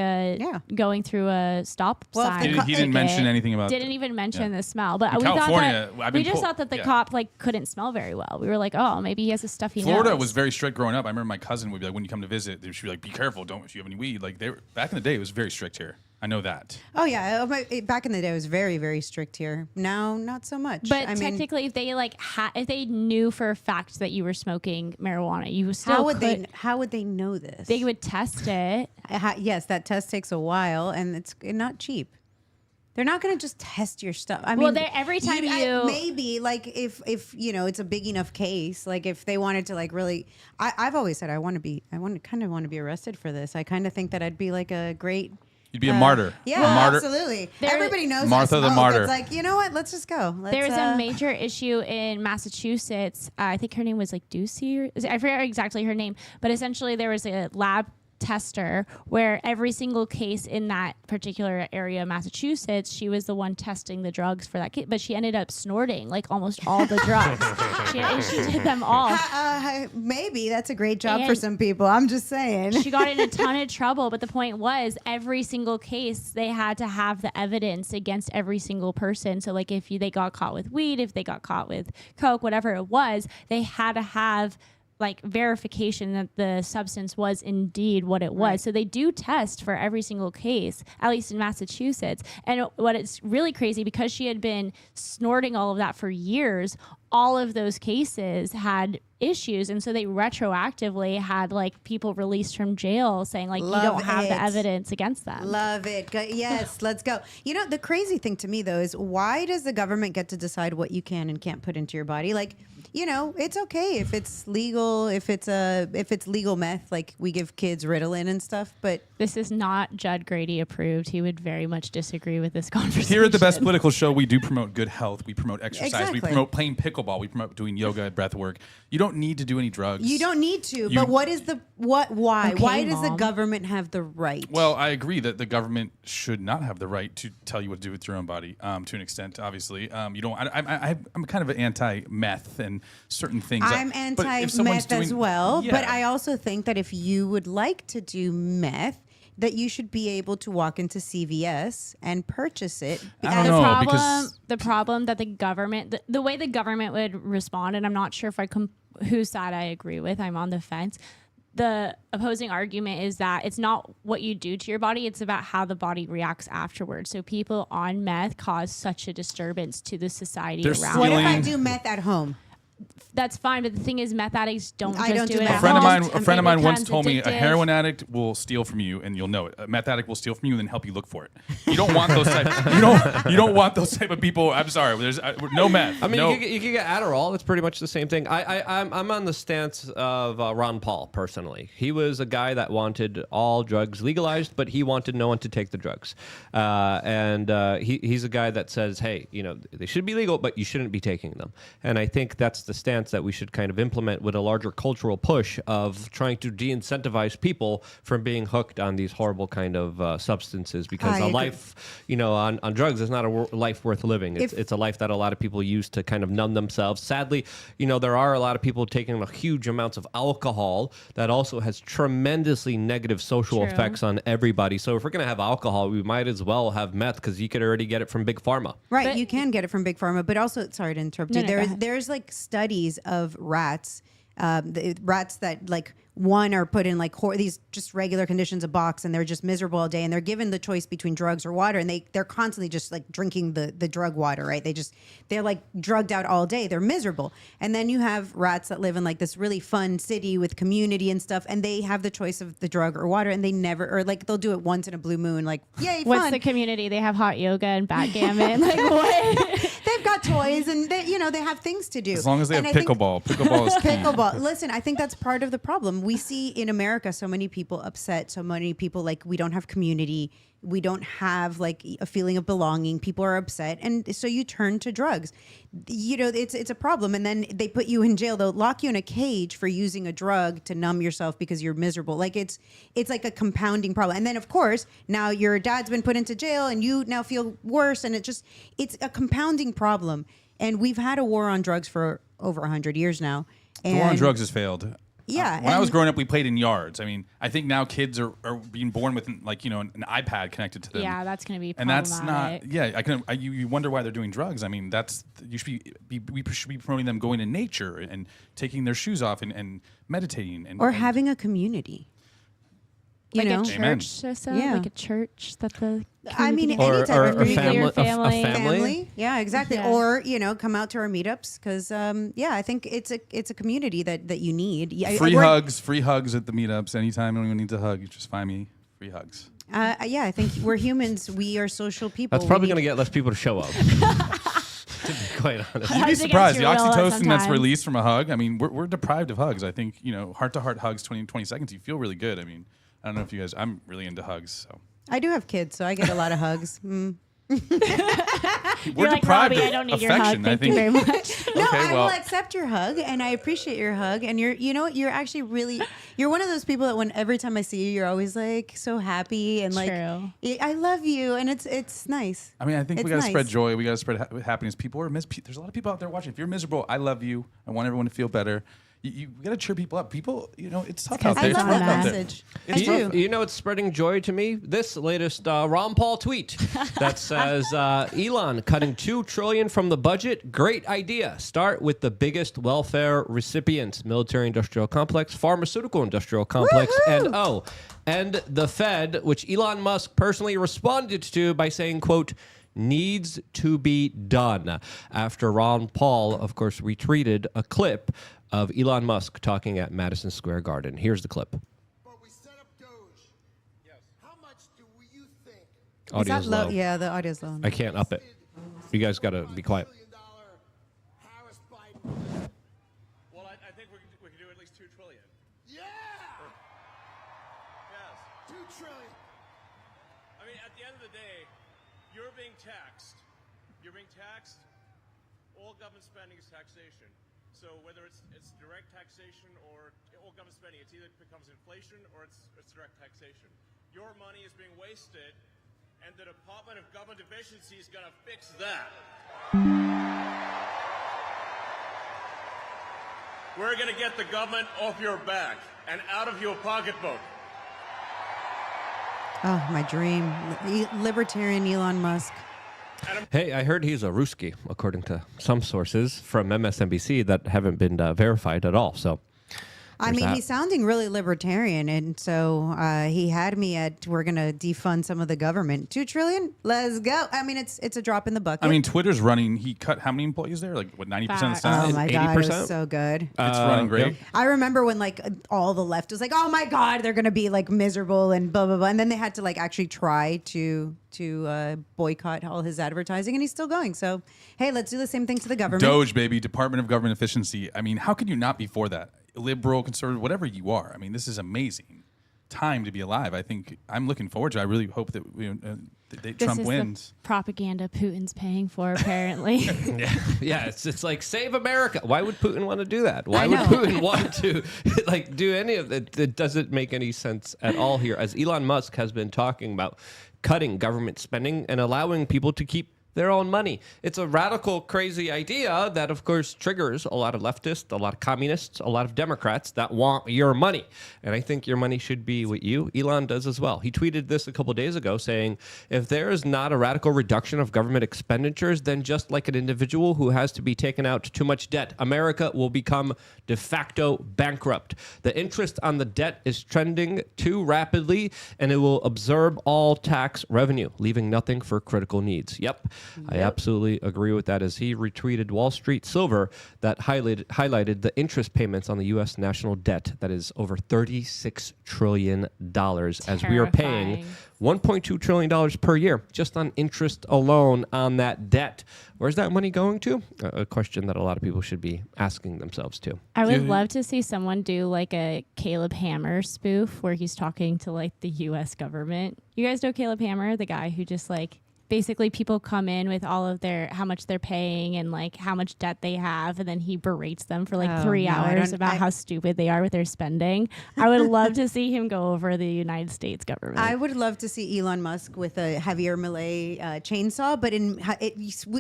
going through a stop sign. He didn't mention anything about. Didn't even mention the smell, but in California, we just thought that the cop like couldn't smell very well. We were like, oh, maybe he has a stuffy nose. Florida was very strict growing up. I remember my cousin would be like, when you come to visit, she'd be like, be careful, if you have any weed. Like back in the day, it was very strict here. I know that. Oh yeah, back in the day, it was very, very strict here. Now, not so much. But technically, if they if they knew for a fact that you were smoking marijuana, you still how would they know this? They would test it. Yes, that test takes a while, and it's not cheap. They're not going to just test your stuff. Every time maybe like if it's a big enough case, like if they wanted to like really, I've always said I want to be arrested for this. I kind of think that I'd be like a great. You'd be a martyr. Yeah, absolutely. Everybody knows Martha the martyr. It's like, you know what? Let's just go. There's a major issue in Massachusetts. I think her name was like Ducey. I forget exactly her name, but essentially there was a lab tester where every single case in that particular area of Massachusetts, she was the one testing the drugs for that case, but she ended up snorting like almost all the drugs. she did them all. Maybe that's a great job for some people. I'm just saying. She got in a ton of trouble, but the point was every single case they had to have the evidence against every single person. So like if they got caught with weed, if they got caught with coke, whatever it was, they had to have like verification that the substance was indeed what it was. Right. So they do test for every single case, at least in Massachusetts. And what it's really crazy, because she had been snorting all of that for years, all of those cases had issues. And so they retroactively had like people released from jail saying like, you don't have the evidence against them. Love it. Yes, let's go. The crazy thing to me though is, why does the government get to decide what you can and can't put into your body? Like, it's okay if it's legal, if it's legal meth, like we give kids Ritalin and stuff, but this is not Judd Grady approved. He would very much disagree with this conversation. Here at the Best Political Show, we do promote good health. We promote exercise. Exactly. We promote playing pickleball. We promote doing yoga and breath work. You don't need to do any drugs. You don't need to. But why? Okay, Why does the Mom. government have the right? Well, I agree that the government should not have the right to tell you what to do with your own body. To an extent, obviously, you don't. I'm kind of an anti-meth and certain things. I'm anti-meth as well, but I also think that if you would like to do meth, that you should be able to walk into CVS and purchase it. I don't know, the problem that the government, the way the government would respond, and I'm not sure if whose side I agree with, I'm on the fence. the opposing argument is that it's not what you do to your body, it's about how the body reacts afterwards. So people on meth cause such a disturbance to the society around What them. if I do meth at home? That's fine, but the thing is, meth addicts don't I don't do do it meth. at A friend of mine It once becomes told me a addictive. heroin addict will steal from you, and you'll know it. A meth addict will steal from you and then help you look for it. You don't want those type. You don't want those type of people. I'm sorry. There's no meth. I mean, no. you can get Adderall. It's pretty much the same thing. I'm on the stance of Ron Paul personally. He was a guy that wanted all drugs legalized, but he wanted no one to take the drugs. He's a guy that says, hey, they should be legal, but you shouldn't be taking them. And I think that's the stance that we should kind of implement with a larger cultural push of trying to de-incentivize people from being hooked on these horrible kind of substances, because I a agree. life, on drugs is not a life worth living. It's a life that a lot of people use to kind of numb themselves. Sadly, there are a lot of people taking huge amounts of alcohol that also has tremendously negative social True. effects on everybody. So if we're going to have alcohol, we might as well have meth, because you could already get it from Big Pharma. Right, But- you can get it from Big Pharma, but also, sorry to interrupt No, you. no, go ahead. There's like studies of rats, the rats that like one are put in like these just regular conditions, a box, and they're just miserable all day, and they're given the choice between drugs or water, and they're constantly just like drinking the drug water, right? They're like drugged out all day. They're miserable. And then you have rats that live in like this really fun city with community and stuff, and they have the choice of the drug or water, and they never, or like they'll do it once in a blue moon, like yay, What's fun. the community? They have hot yoga and backgammon. Like what? They've got toys, and they have things to do. As long as they have And I think- pickleball. Pickleball is key. Pickleball. Listen, I think that's part of the problem. We see in America so many people upset, so many people like we don't have community, we don't have like a feeling of belonging. People are upset, and so you turn to drugs. It's a problem, and then they put you in jail. They'll lock you in a cage for using a drug to numb yourself because you're miserable. Like it's like a compounding problem. And then of course now your dad's been put into jail, and you now feel worse, and it's a compounding problem. And we've had a war on drugs for over 100 years now. The war on drugs has failed. Yeah, When I was and- growing up, we played in yards. I mean, I think now kids are being born with an iPad connected to them. Yeah, that's going to be And that's not. problematic. Yeah, you wonder why they're doing drugs. I mean, we should be promoting them going to nature and taking their shoes off and meditating or having a community. Like a Amen. church system, Yeah. like a church that the I mean, community- any type or of a community. family. Family. Yeah, exactly. Yeah. Or come out to our meetups because I think it's a community that you need. Yeah, free we're- hugs at the meetups. Anytime anyone needs a hug, you just find me. Free hugs. Yeah, I think we're humans. We are social people. That's probably going to get less people to show up. To be quite honest. You'd be Hugs surprised. The against your will oxytocin that's sometimes. released from a hug. I mean, we're deprived of hugs. I think heart-to-heart hugs, 20 seconds. You feel really good. I mean, I don't know if you guys. I'm really into hugs. So I do have kids, so I get a lot of hugs. we're You're like, deprived Robbie, of I don't need affection. your hug. I Thank think. you very much. No, Okay, I well- will accept your hug, and I appreciate your hug. And you're actually really, you're one of those people that every time I see you, you're always like so happy and like, True. I love you, and it's nice. I mean, I think we It's got to spread nice. joy. We got to spread happiness. People are there's a lot of people out there watching. If you're miserable, I love you. I want everyone to feel better. You got to cheer people up. People, it's tough out because there. I It's love rough that out there. message. I It's do. rough. You know what's spreading joy to me? This latest Ron Paul tweet that says Elon cutting $2 trillion from the budget. Great idea. Start with the biggest welfare recipients: military-industrial complex, pharmaceutical-industrial complex, and the Fed, which Elon Musk personally responded to by saying, "quote." Needs to be done. After Ron Paul, of course, retweeted a clip of Elon Musk talking at Madison Square Garden. Here's the clip. But we set up Doge. Yes. How much do you think? Is Audio's that low? low. Yeah, the audio's low. I can't up it. You guys got to be quiet. $1 billion Harris Biden. Well, I think we can do at least $2 trillion. Yeah. Yes. 2 trillion. I mean, at the end of the day, you're being taxed. You're being taxed. All government spending is taxation. So whether it's direct taxation or all government spending, it either becomes inflation or it's direct taxation. Your money is being wasted, and the Department of Government Efficiency is going to fix that. We're going to get the government off your back and out of your pocketbook. Oh, my dream. Libertarian Elon Musk. Hey, I heard he's a Ruski, according to some sources from MSNBC that haven't been verified at all. So I mean, he's sounding really libertarian, and so he had me at we're gonna defund some of the government. $2 trillion, let's go. I mean, it's a drop in the bucket. I mean, Twitter's running. He cut how many employees there? Like what, 90% of the staff? Oh my god, it was so good. It's running great. Yep. I remember when like all the left was like, "Oh my god, they're gonna be like miserable and blah blah blah," and then they had to like actually try to boycott all his advertising, and he's still going. So hey, let's do the same thing to the government. Doge, baby, Department of Government Efficiency. I mean, how could you not be for that? Liberal, conservative, whatever you are. I mean, this is amazing time to be alive. I think I'm looking forward to it. I really hope that Trump wins. The propaganda Putin's paying for, apparently. Yeah, it's like save America. Why would Putin want to do that? Why would Putin want to like do any of it? It doesn't make any sense at all here. As Elon Musk has been talking about cutting government spending and allowing people to keep their own money. It's a radical, crazy idea that, of course, triggers a lot of leftists, a lot of communists, a lot of Democrats that want your money. And I think your money should be with you. Elon does as well. He tweeted this a couple days ago saying, if there is not a radical reduction of government expenditures, then just like an individual who has to be taken out too much debt, America will become de facto bankrupt. The interest on the debt is trending too rapidly, and it will absorb all tax revenue, leaving nothing for critical needs. Yep. I absolutely agree with that, as he retweeted Wall Street Silver that highlighted the interest payments on the U.S. national debt that is over $36 trillion, as we are paying $1.2 trillion per year just on interest alone on that debt. Where's that money going to? A question that a lot of people should be asking themselves too. I would love to see someone do like a Caleb Hammer spoof where he's talking to like the U.S. government. You guys know Caleb Hammer, the guy who just like basically people come in with all of their how much they're paying and like how much debt they have, and then he berates them for like 3 hours about how stupid they are with their spending. I would love to see him go over the United States government. I would love to see Elon Musk with a Javier Milei chainsaw, but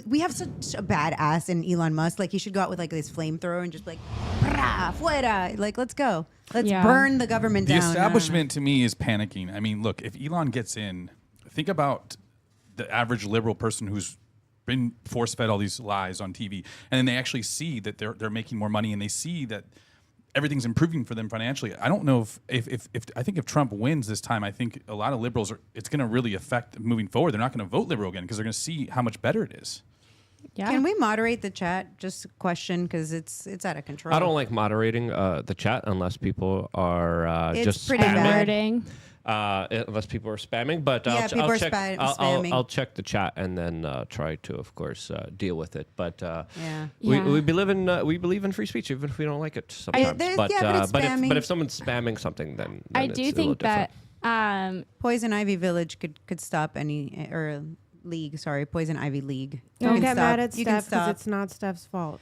we have such a badass in Elon Musk. Like he should go out with like this flamethrower and just like fuera, like let's go, let's burn the government down. The establishment to me is panicking. I mean, look, if Elon gets in, think about the average liberal person who's been force-fed all these lies on TV, and then they actually see that they're making more money, and they see that everything's improving for them financially. I don't know if I think if Trump wins this time, I think a lot of liberals it's going to really affect moving forward. They're not going to vote liberal again because they're going to see how much better it is. Yeah. Can we moderate the chat? Just a question, because it's out of control. I don't like moderating the chat unless people are just pretty bad. Unless people are spamming, but I'll check the chat and then try to, of course, deal with it. But we believe in free speech, even if we don't like it sometimes. But if someone's spamming something, then I do think that Poison Ivy Village could stop any League. Sorry, Poison Ivy League. Don't get mad at Steph because it's not Steph's fault.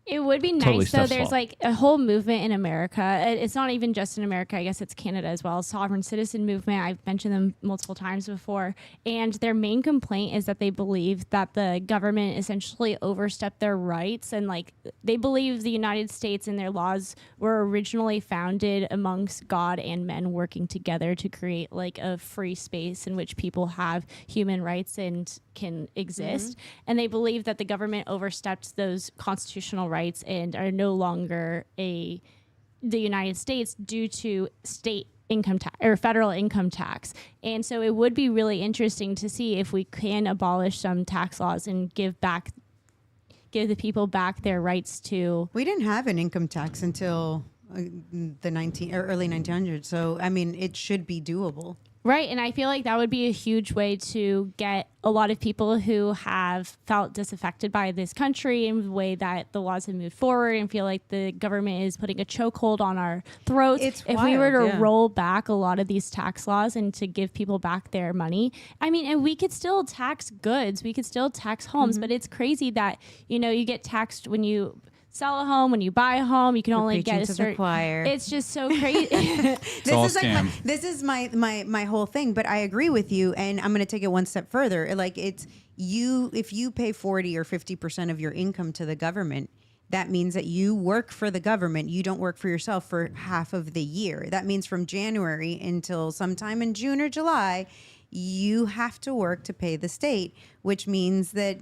It would be Totally nice, though. Steph's There's fault. like a whole movement in America. It's not even just in America. I guess it's Canada as well. Sovereign citizen movement. I've mentioned them multiple times before. And their main complaint is that they believe that the government essentially overstepped their rights. And like they believe the United States and their laws were originally founded amongst God and men working together to create like a free space in which people have human rights and can exist. And they believe that the government overstepped those constitutional rights and are no longer the United States due to state income tax or federal income tax. And so it would be really interesting to see if we can abolish some tax laws and give the people back their rights to. We didn't have an income tax until the early 1900s. So I mean, it should be doable. Right, and I feel like that would be a huge way to get a lot of people who have felt disaffected by this country and the way that the laws have moved forward and feel like the government is putting a chokehold on our throats. If we were to roll back a lot of these tax laws and to give people back their money, I mean, and we could still tax goods, we could still tax homes, but it's crazy that, you get taxed when you sell a home, when you buy a home, you can only get a certain. It's just so crazy. This is my whole thing, but I agree with you, and I'm going to take it one step further. Like if you pay 40 or 50% of your income to the government, that means that you work for the government. You don't work for yourself for half of the year. That means from January until sometime in June or July, you have to work to pay the state, which means that,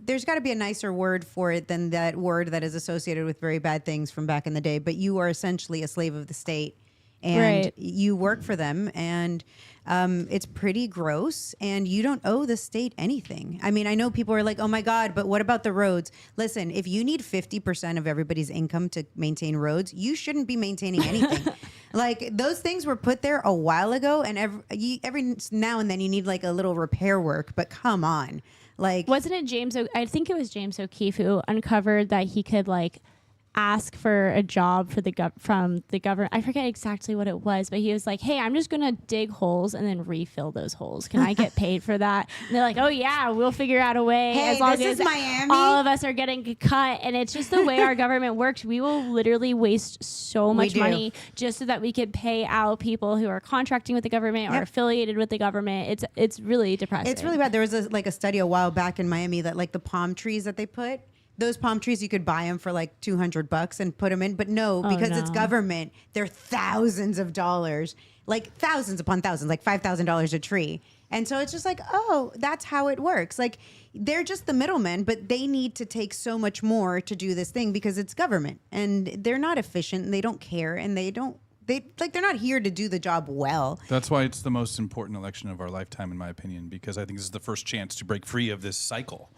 there's got to be a nicer word for it than that word that is associated with very bad things from back in the day. But you are essentially a slave of the state, and you work for them, and it's pretty gross, and you don't owe the state anything. I mean, I know people are like, oh my God, but what about the roads? Listen, if you need 50% of everybody's income to maintain roads, you shouldn't be maintaining anything. Like, those things were put there a while ago, and every now and then you need like a little repair work, but come on. Like, wasn't it I think it was James O'Keefe who uncovered that he could like ask for a job for from the government. I forget exactly what it was, but he was like, hey, I'm just going to dig holes and then refill those holes. Can I get paid for that? And they're like, oh yeah, we'll figure out a way. Hey, as long this as is Miami. all of us are getting cut. And it's just the way our government works. We will literally waste so much money just so that we could pay out people who are contracting with the government or affiliated with the government. It's really depressing. It's really bad. There was a study a while back in Miami that like the palm trees that they put, those palm trees, you could buy them for like $200 and put them in. But no, because it's government, they're thousands of dollars, like thousands upon thousands, like $5,000 a tree. And so it's just like, oh, that's how it works. Like, they're just the middlemen, but they need to take so much more to do this thing because it's government, and they're not efficient, and they don't care, and they're not here to do the job well. That's why it's the most important election of our lifetime, in my opinion, because I think this is the first chance to break free of this cycle.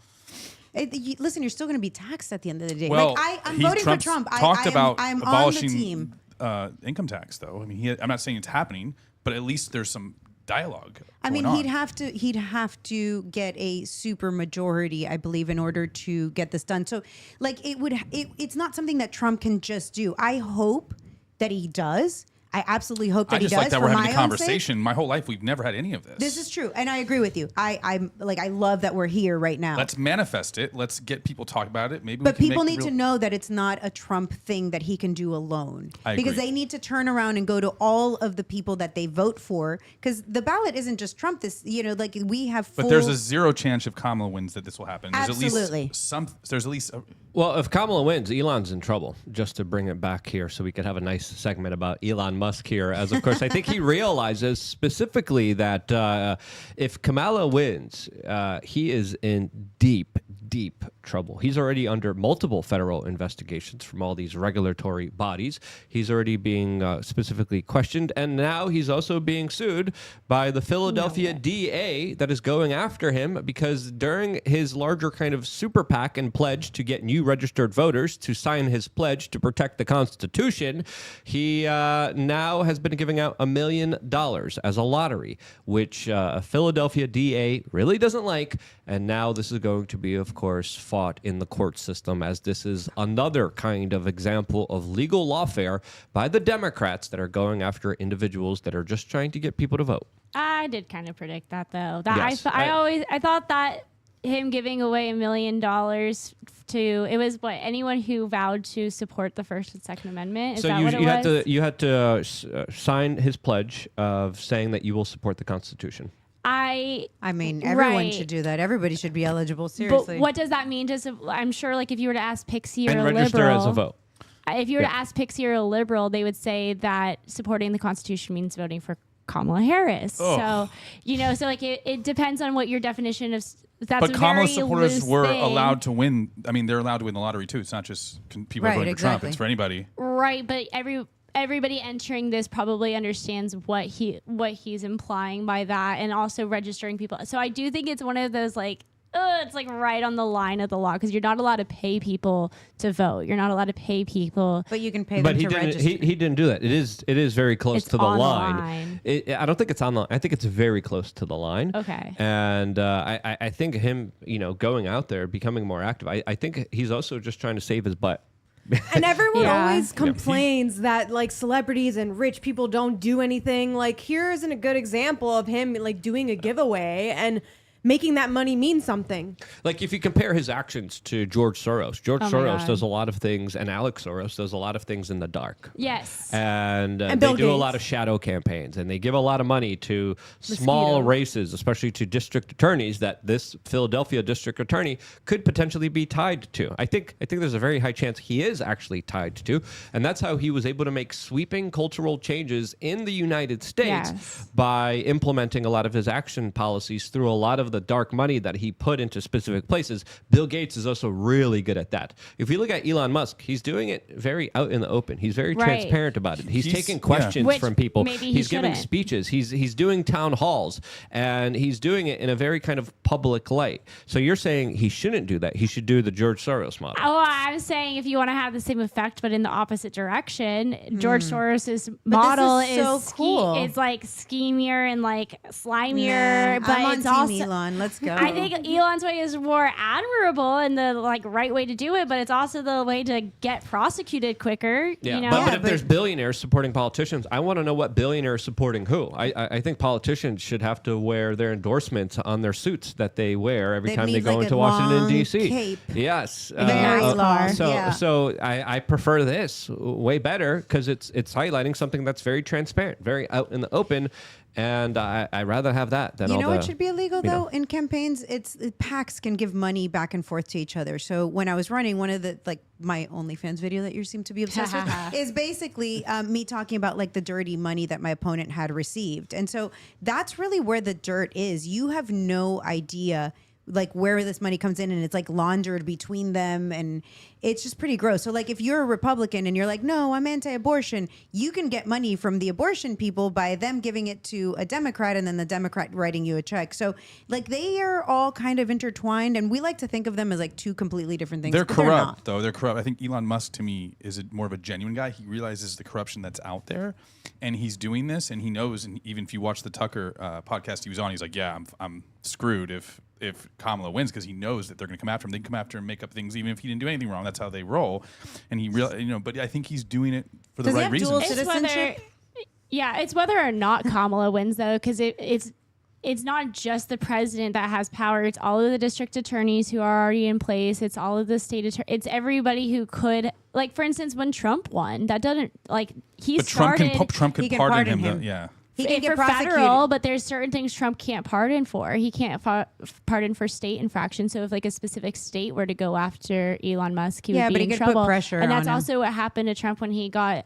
Listen, you're still going to be taxed at the end of the day. Well, like, I'm voting for Trump. Talked about I'm abolishing on the team. Income tax, though. I mean, I'm not saying it's happening, but at least there's some dialogue. I mean, he'd have to get a super majority, I believe, in order to get this done. So, like, it's not something that Trump can just do. I hope that he does. I absolutely hope that he does. I just like that we're having a conversation. My whole life, we've never had any of this. This is true, and I agree with you. I love that we're here right now. Let's manifest it. Let's get people talk about it. But people need to know that it's not a Trump thing that he can do alone. Because they need to turn around and go to all of the people that they vote for. Because the ballot isn't just Trump. We have full. But there's a 0 chance if Kamala wins that this will happen. Absolutely. There's at least. Well, if Kamala wins, Elon's in trouble. Just to bring it back here, so we could have a nice segment about Elon Musk here, as of course I think he realizes specifically that if Kamala wins, he is in deep trouble. He's already under multiple federal investigations from all these regulatory bodies. He's already being specifically questioned, and now he's also being sued by the Philadelphia DA that is going after him because during his larger kind of super PAC and pledge to get new registered voters to sign his pledge to protect the Constitution, he now has been giving out $1 million as a lottery, which a Philadelphia DA really doesn't like, and now this is going to be, of course, fought in the court system, as this is another kind of example of legal lawfare by the Democrats that are going after individuals that are just trying to get people to vote. I did kind of predict that, though. Yes, I thought that him giving away $1 million to anyone who vowed to support the First and Second Amendment. Is that what it was? You had to sign his pledge of saying that you will support the Constitution. I mean, everyone should do that. Everybody should be eligible. Seriously. But what does that mean? I'm sure, like, if you were to ask Pixie or and a liberal, register as a vote. If you were to ask Pixie or a liberal, they would say that supporting the Constitution means voting for Kamala Harris. Oh. So it depends on what your definition of. That's but Kamala supporters loose were thing. allowed to win. I mean, they're allowed to win the lottery too. It's not just people voting for Trump. It's for anybody. Right, but everybody entering this probably understands what he's implying by that, and also registering people. So I do think it's one of those it's like right on the line of the law, because you're not allowed to pay people to vote. You're not allowed to pay people. But you can pay them to register. He didn't do that. It is very close to the line. I don't think it's on the. I think it's very close to the line. Okay. And I think him, going out there, becoming more active. I think he's also just trying to save his butt. And everyone always complains that celebrities and rich people don't do anything. Like, here isn't a good example of him doing a giveaway and making that money mean something. Like if you compare his actions to George Soros, George Soros does a lot of things, and Alex Soros does a lot of things in the dark. Yes. And they Bill do a Gates. lot of shadow campaigns, and they give a lot of money to small Mosquitoes. races, especially to district attorneys that this Philadelphia district attorney could potentially be tied to. I think there's a very high chance he is actually tied to, and that's how he was able to make sweeping cultural changes in the United States by implementing a lot of his action policies through a lot of the dark money that he put into specific places. Bill Gates is also really good at that. If you look at Elon Musk, he's doing it very out in the open. He's very transparent about it. He's taking questions from people. Maybe he's giving shouldn't. speeches. He's doing town halls, and he's doing it in a very kind of public light. So you're saying he shouldn't do that. He should do the George Soros model. Oh, I'm saying if you want to have the same effect but in the opposite direction, George Soros's model is so cool. It's like schemier and like slimier, but I'm on it's team also Elon. Let's go. I think Elon's way is more admirable and the like right way to do it, but it's also the way to get prosecuted quicker. Yeah, You know? but if there's billionaires supporting politicians, I want to know what billionaire is supporting who. I think politicians should have to wear their endorsements on their suits that they wear every That time they means go like into a Washington, long D.C. cape. Yes. So I prefer this way better because it's highlighting something that's very transparent, very out in the open. And I rather have that than you all know the, what should be illegal you know. though in campaigns? It's PACs can give money back and forth to each other. So when I was running, one of the my OnlyFans video that you seem to be obsessed with is basically me talking about like the dirty money that my opponent had received, and so that's really where the dirt is. You have no idea like where this money comes in, and it's like laundered between them, and it's just pretty gross. So like if you're a Republican and you're like, no, I'm anti-abortion, you can get money from the abortion people by them giving it to a Democrat and then the Democrat writing you a check. So like they are all kind of intertwined, and we like to think of them as like two completely different things. They're but corrupt, though. They're corrupt. I think Elon Musk, to me, is more of a genuine guy. He realizes the corruption that's out there, and he's doing this, and he knows. And even if you watch the Tucker podcast he was on, he's like, "Yeah, I'm screwed if Kamala wins," because he knows that they're going to come after him. They can come after him, make up things, even if he didn't do anything wrong. That's how they roll. And he but I think he's doing it for the right reasons. It's whether or not Kamala wins, though, because it's not just the president that has power. It's all of the district attorneys who are already in place. It's all of the state attorneys. It's everybody who could, like, for instance, when Trump won, that doesn't, like, he But started. Trump could pardon him. Yeah. He can get for prosecuted. federal, but there's certain things Trump can't pardon for. He can't pardon for state infractions. So if like a specific state were to go after Elon Musk, he would be in could trouble. put pressure And that's on him. also what happened to Trump when he got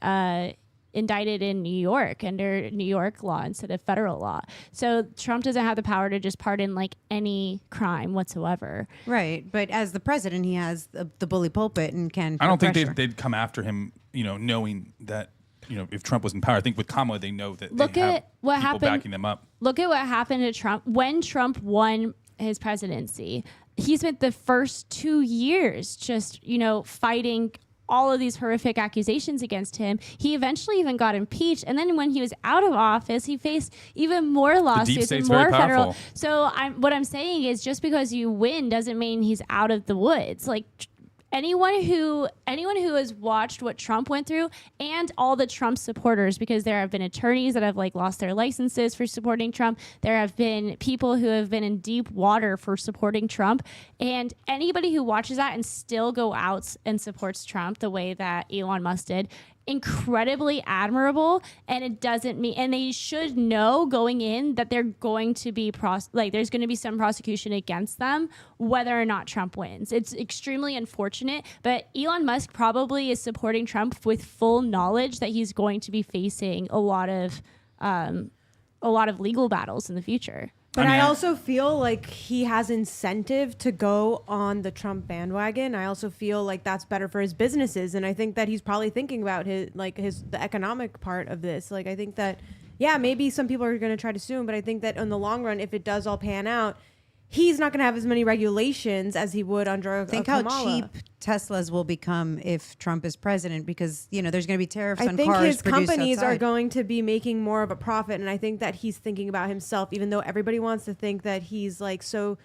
indicted in New York under New York law instead of federal law. So Trump doesn't have the power to just pardon like any crime whatsoever. Right, but as the president, he has the bully pulpit and can. I don't put think pressure. they'd come after him, knowing that, if Trump was in power. I think with Kamala, they know that Look they have at what people happened. backing them up. Look at what happened to Trump when Trump won his presidency. He spent the first 2 years just, fighting all of these horrific accusations against him. He eventually even got impeached. And then when he was out of office, he faced even more lawsuits and state's more very federal. powerful. So what I'm saying is just because you win doesn't mean he's out of the woods. Like, anyone who has watched what Trump went through, and all the Trump supporters, because there have been attorneys that have like lost their licenses for supporting Trump. There have been people who have been in deep water for supporting Trump, and anybody who watches that and still go out and supports Trump the way that Elon Musk did, incredibly admirable. And it doesn't mean, and they should know going in that they're going to be there's going to be some prosecution against them whether or not Trump wins. It's extremely unfortunate, but Elon Musk probably is supporting Trump with full knowledge that he's going to be facing a lot of legal battles in the future. But I also feel like he has incentive to go on the Trump bandwagon. I also feel like that's better for his businesses, and I think that he's probably thinking about the economic part of this. Like, I think that maybe some people are going to try to sue him, but I think that in the long run, if it does all pan out, he's not going to have as many regulations as he would under Think Kamala. how cheap Teslas will become if Trump is president, because there's going to be tariffs on I think cars his produced companies are outside. going to be making more of a profit, and I think that he's thinking about himself, even though everybody wants to think that he's like so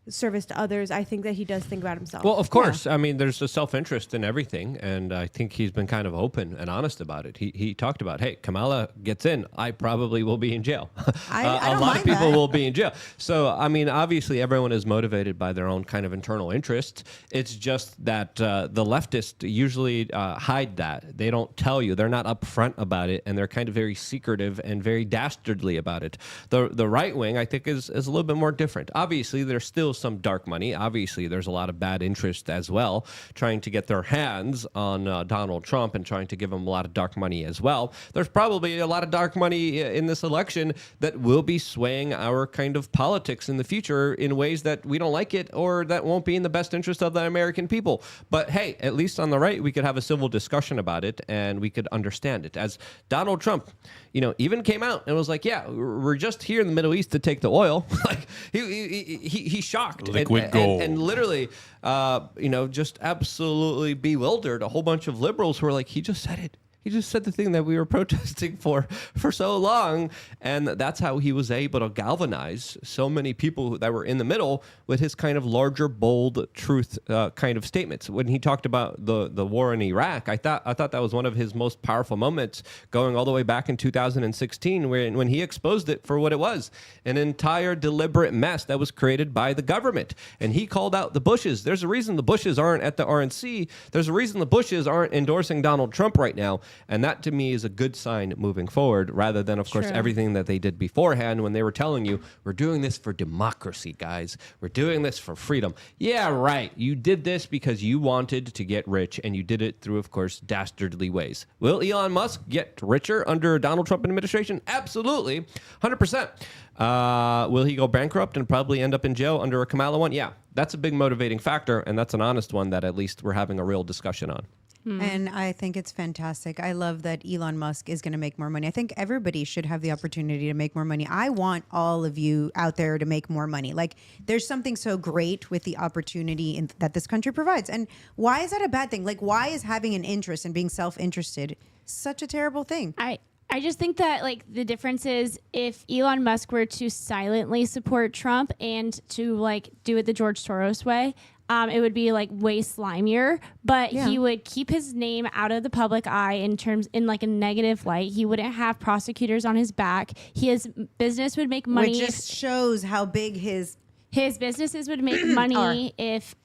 service to others, I think that he does think about himself. Well, of course. I mean, there's a self-interest in everything, and I think he's been kind of open and honest about it. He talked about, hey, Kamala gets in, I probably will be in jail. I A don't lot mind of people that. will be in jail. So, I mean, obviously, everyone is motivated by their own kind of internal interests. It's just that the leftists usually hide that. They don't tell you. They're not upfront about it, and they're kind of very secretive and very dastardly about it. The right wing, I think, is a little bit more different. Obviously, there's still some dark money. Obviously, there's a lot of bad interest as well, trying to get their hands on Donald Trump and trying to give him a lot of dark money as well. There's probably a lot of dark money in this election that will be swaying our kind of politics in the future in ways that we don't like it or that won't be in the best interest of the American people. But hey, at least on the right, we could have a civil discussion about it and we could understand it. As Donald Trump, even came out and was like, yeah, we're just here in the Middle East to take the oil. Like he's shocked. Liquid gold. And literally, just absolutely bewildered a whole bunch of liberals who were like, he just said it. He just said the thing that we were protesting for so long. And that's how he was able to galvanize so many people that were in the middle with his kind of larger, bold truth kind of statements. When he talked about the war in Iraq, I thought that was one of his most powerful moments, going all the way back in 2016, when he exposed it for what it was, an entire deliberate mess that was created by the government. And he called out the Bushes. There's a reason the Bushes aren't at the RNC. There's a reason the Bushes aren't endorsing Donald Trump right now. And that, to me, is a good sign moving forward, rather than, of course, everything that they did beforehand when they were telling you, we're doing this for democracy, guys. We're doing this for freedom. Yeah, right. You did this because you wanted to get rich, and you did it through, of course, dastardly ways. Will Elon Musk get richer under Donald Trump administration? Absolutely. 100%. Will he go bankrupt and probably end up in jail under a Kamala one? Yeah, that's a big motivating factor, and that's an honest one that at least we're having a real discussion on. And I think it's fantastic. I love that Elon Musk is going to make more money. I think everybody should have the opportunity to make more money. I want all of you out there to make more money. Like, there's something so great with the opportunity that this country provides. And why is that a bad thing? Like, why is having an interest and being self-interested such a terrible thing? I just think that, like, the difference is if Elon Musk were to silently support Trump and to, like, do it the George Soros way, it would be like way slimier, but he would keep his name out of the public eye in like a negative light. He wouldn't have prosecutors on his back. His business would make money. Which just shows how big his businesses would make money if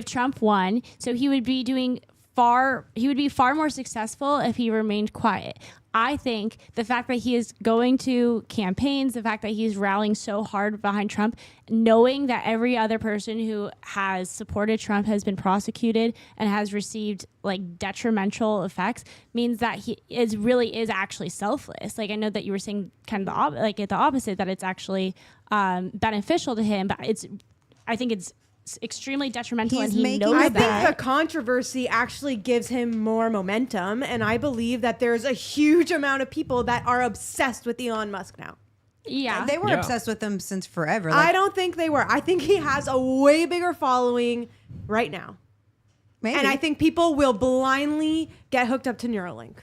Trump won. So he would be far more successful if he remained quiet. I think the fact that he is going to campaigns, the fact that he's rallying so hard behind Trump, knowing that every other person who has supported Trump has been prosecuted and has received like detrimental effects, means that he really is actually selfless. Like, I know that you were saying kind of the opposite, that it's actually beneficial to him, but I think it's extremely detrimental, and he knows I that. think the controversy actually gives him more momentum, and I believe that there's a huge amount of people that are obsessed with Elon Musk now. Yeah. They were obsessed with him since forever. I don't think they were. I think he has a way bigger following right now. Maybe. And I think people will blindly get hooked up to Neuralink.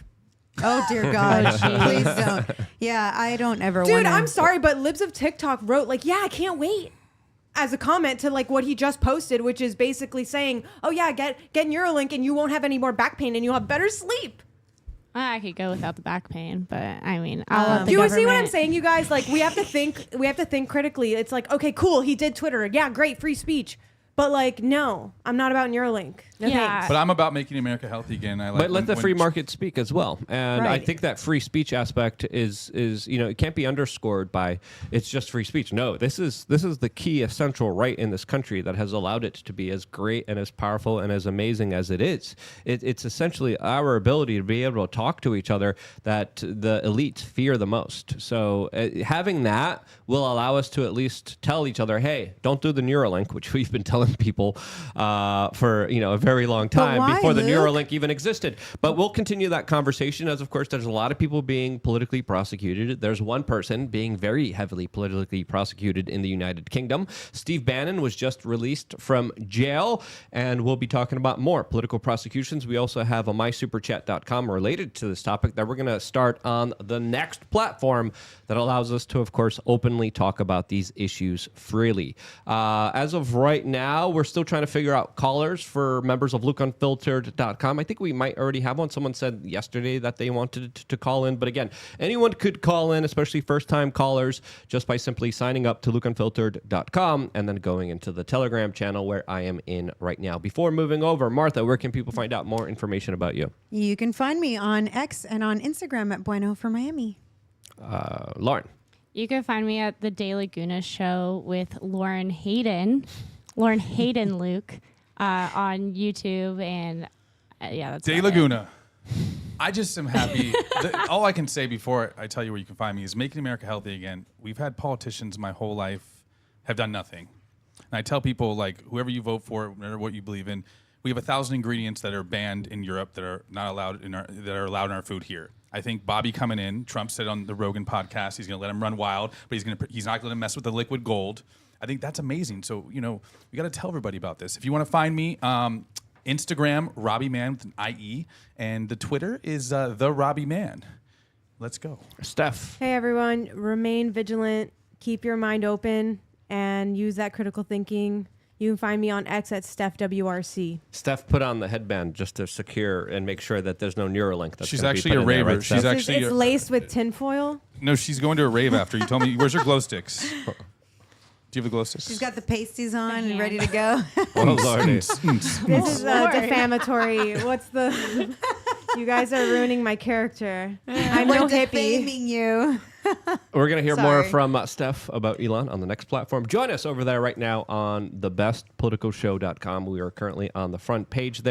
Oh, dear God. Please don't. Yeah, I don't ever want Dude, I'm sorry, but Libs of TikTok wrote, like, yeah, I can't wait, as a comment to like what he just posted, which is basically saying, oh yeah, get Neuralink and you won't have any more back pain and you'll have better sleep. I could go without the back pain, but I mean, you see what I'm saying, you guys? Like, we have to think critically. It's like, okay, cool, he did Twitter. Yeah, great, free speech. But like, no, I'm not about Neuralink. No thanks. But I'm about making America healthy again. But let the free market speak as well. And I think that free speech aspect is it can't be underscored by it's just free speech. No, this is the key essential right in this country that has allowed it to be as great and as powerful and as amazing as it is. It's essentially our ability to be able to talk to each other that the elites fear the most. So having that will allow us to at least tell each other, hey, don't do the Neuralink, which we've been telling some people for a very long time why, before the Luke? Neuralink even existed. But we'll continue that conversation as, of course, there's a lot of people being politically prosecuted. There's one person being very heavily politically prosecuted in the United Kingdom. Steve Bannon was just released from jail, and we'll be talking about more political prosecutions. We also have a mysuperchat.com related to this topic that we're going to start on the next platform that allows us to, of course, openly talk about these issues freely. As of right now, we're still trying to figure out callers for members of LukeUnfiltered.com. I think we might already have one. Someone said yesterday that they wanted to call in. But again, anyone could call in, especially first-time callers, just by simply signing up to LukeUnfiltered.com and then going into the Telegram channel where I am in right now. Before moving over, Martha, where can people find out more information about you? You can find me on X and on Instagram at Bueno for Miami. Lauren. You can find me at the De Laguna Show with Lauren Hayden, Luke, on YouTube, and that's De about Laguna. I just am happy. All I can say before I tell you where you can find me is making America healthy again. We've had politicians my whole life have done nothing. And I tell people, like, whoever you vote for, no matter what you believe in, we have 1,000 ingredients that are banned in Europe that are not allowed that are allowed in our food here. I think Bobby coming in, Trump said on the Rogan podcast, he's going to let him run wild, but he's not going to mess with the liquid gold. I think that's amazing. So, we got to tell everybody about this. If you want to find me, Instagram, Robbie Man with an IE, and the Twitter is the Robbie Man. Let's go. Steph. Hey everyone, remain vigilant, keep your mind open, and use that critical thinking. You can find me on X at StephWRC. Steph put on the headband just to secure and make sure that there's no Neuralink. That's She's gonna be actually put a in there, raver. right, She's Steph? actually It's laced with tinfoil. No, she's going to a rave after. You told me. Where's your glow sticks? Do you have the glow sticks? She's got the pasties on and ready to go. Oh, Lordy. This is defamatory. What's the... You guys are ruining my character. I'm no We're hippie. defaming you. We're going to hear more Sorry. from Steph about Elon on the next platform. Join us over there right now on thebestpoliticalshow.com. We are currently on the front page there.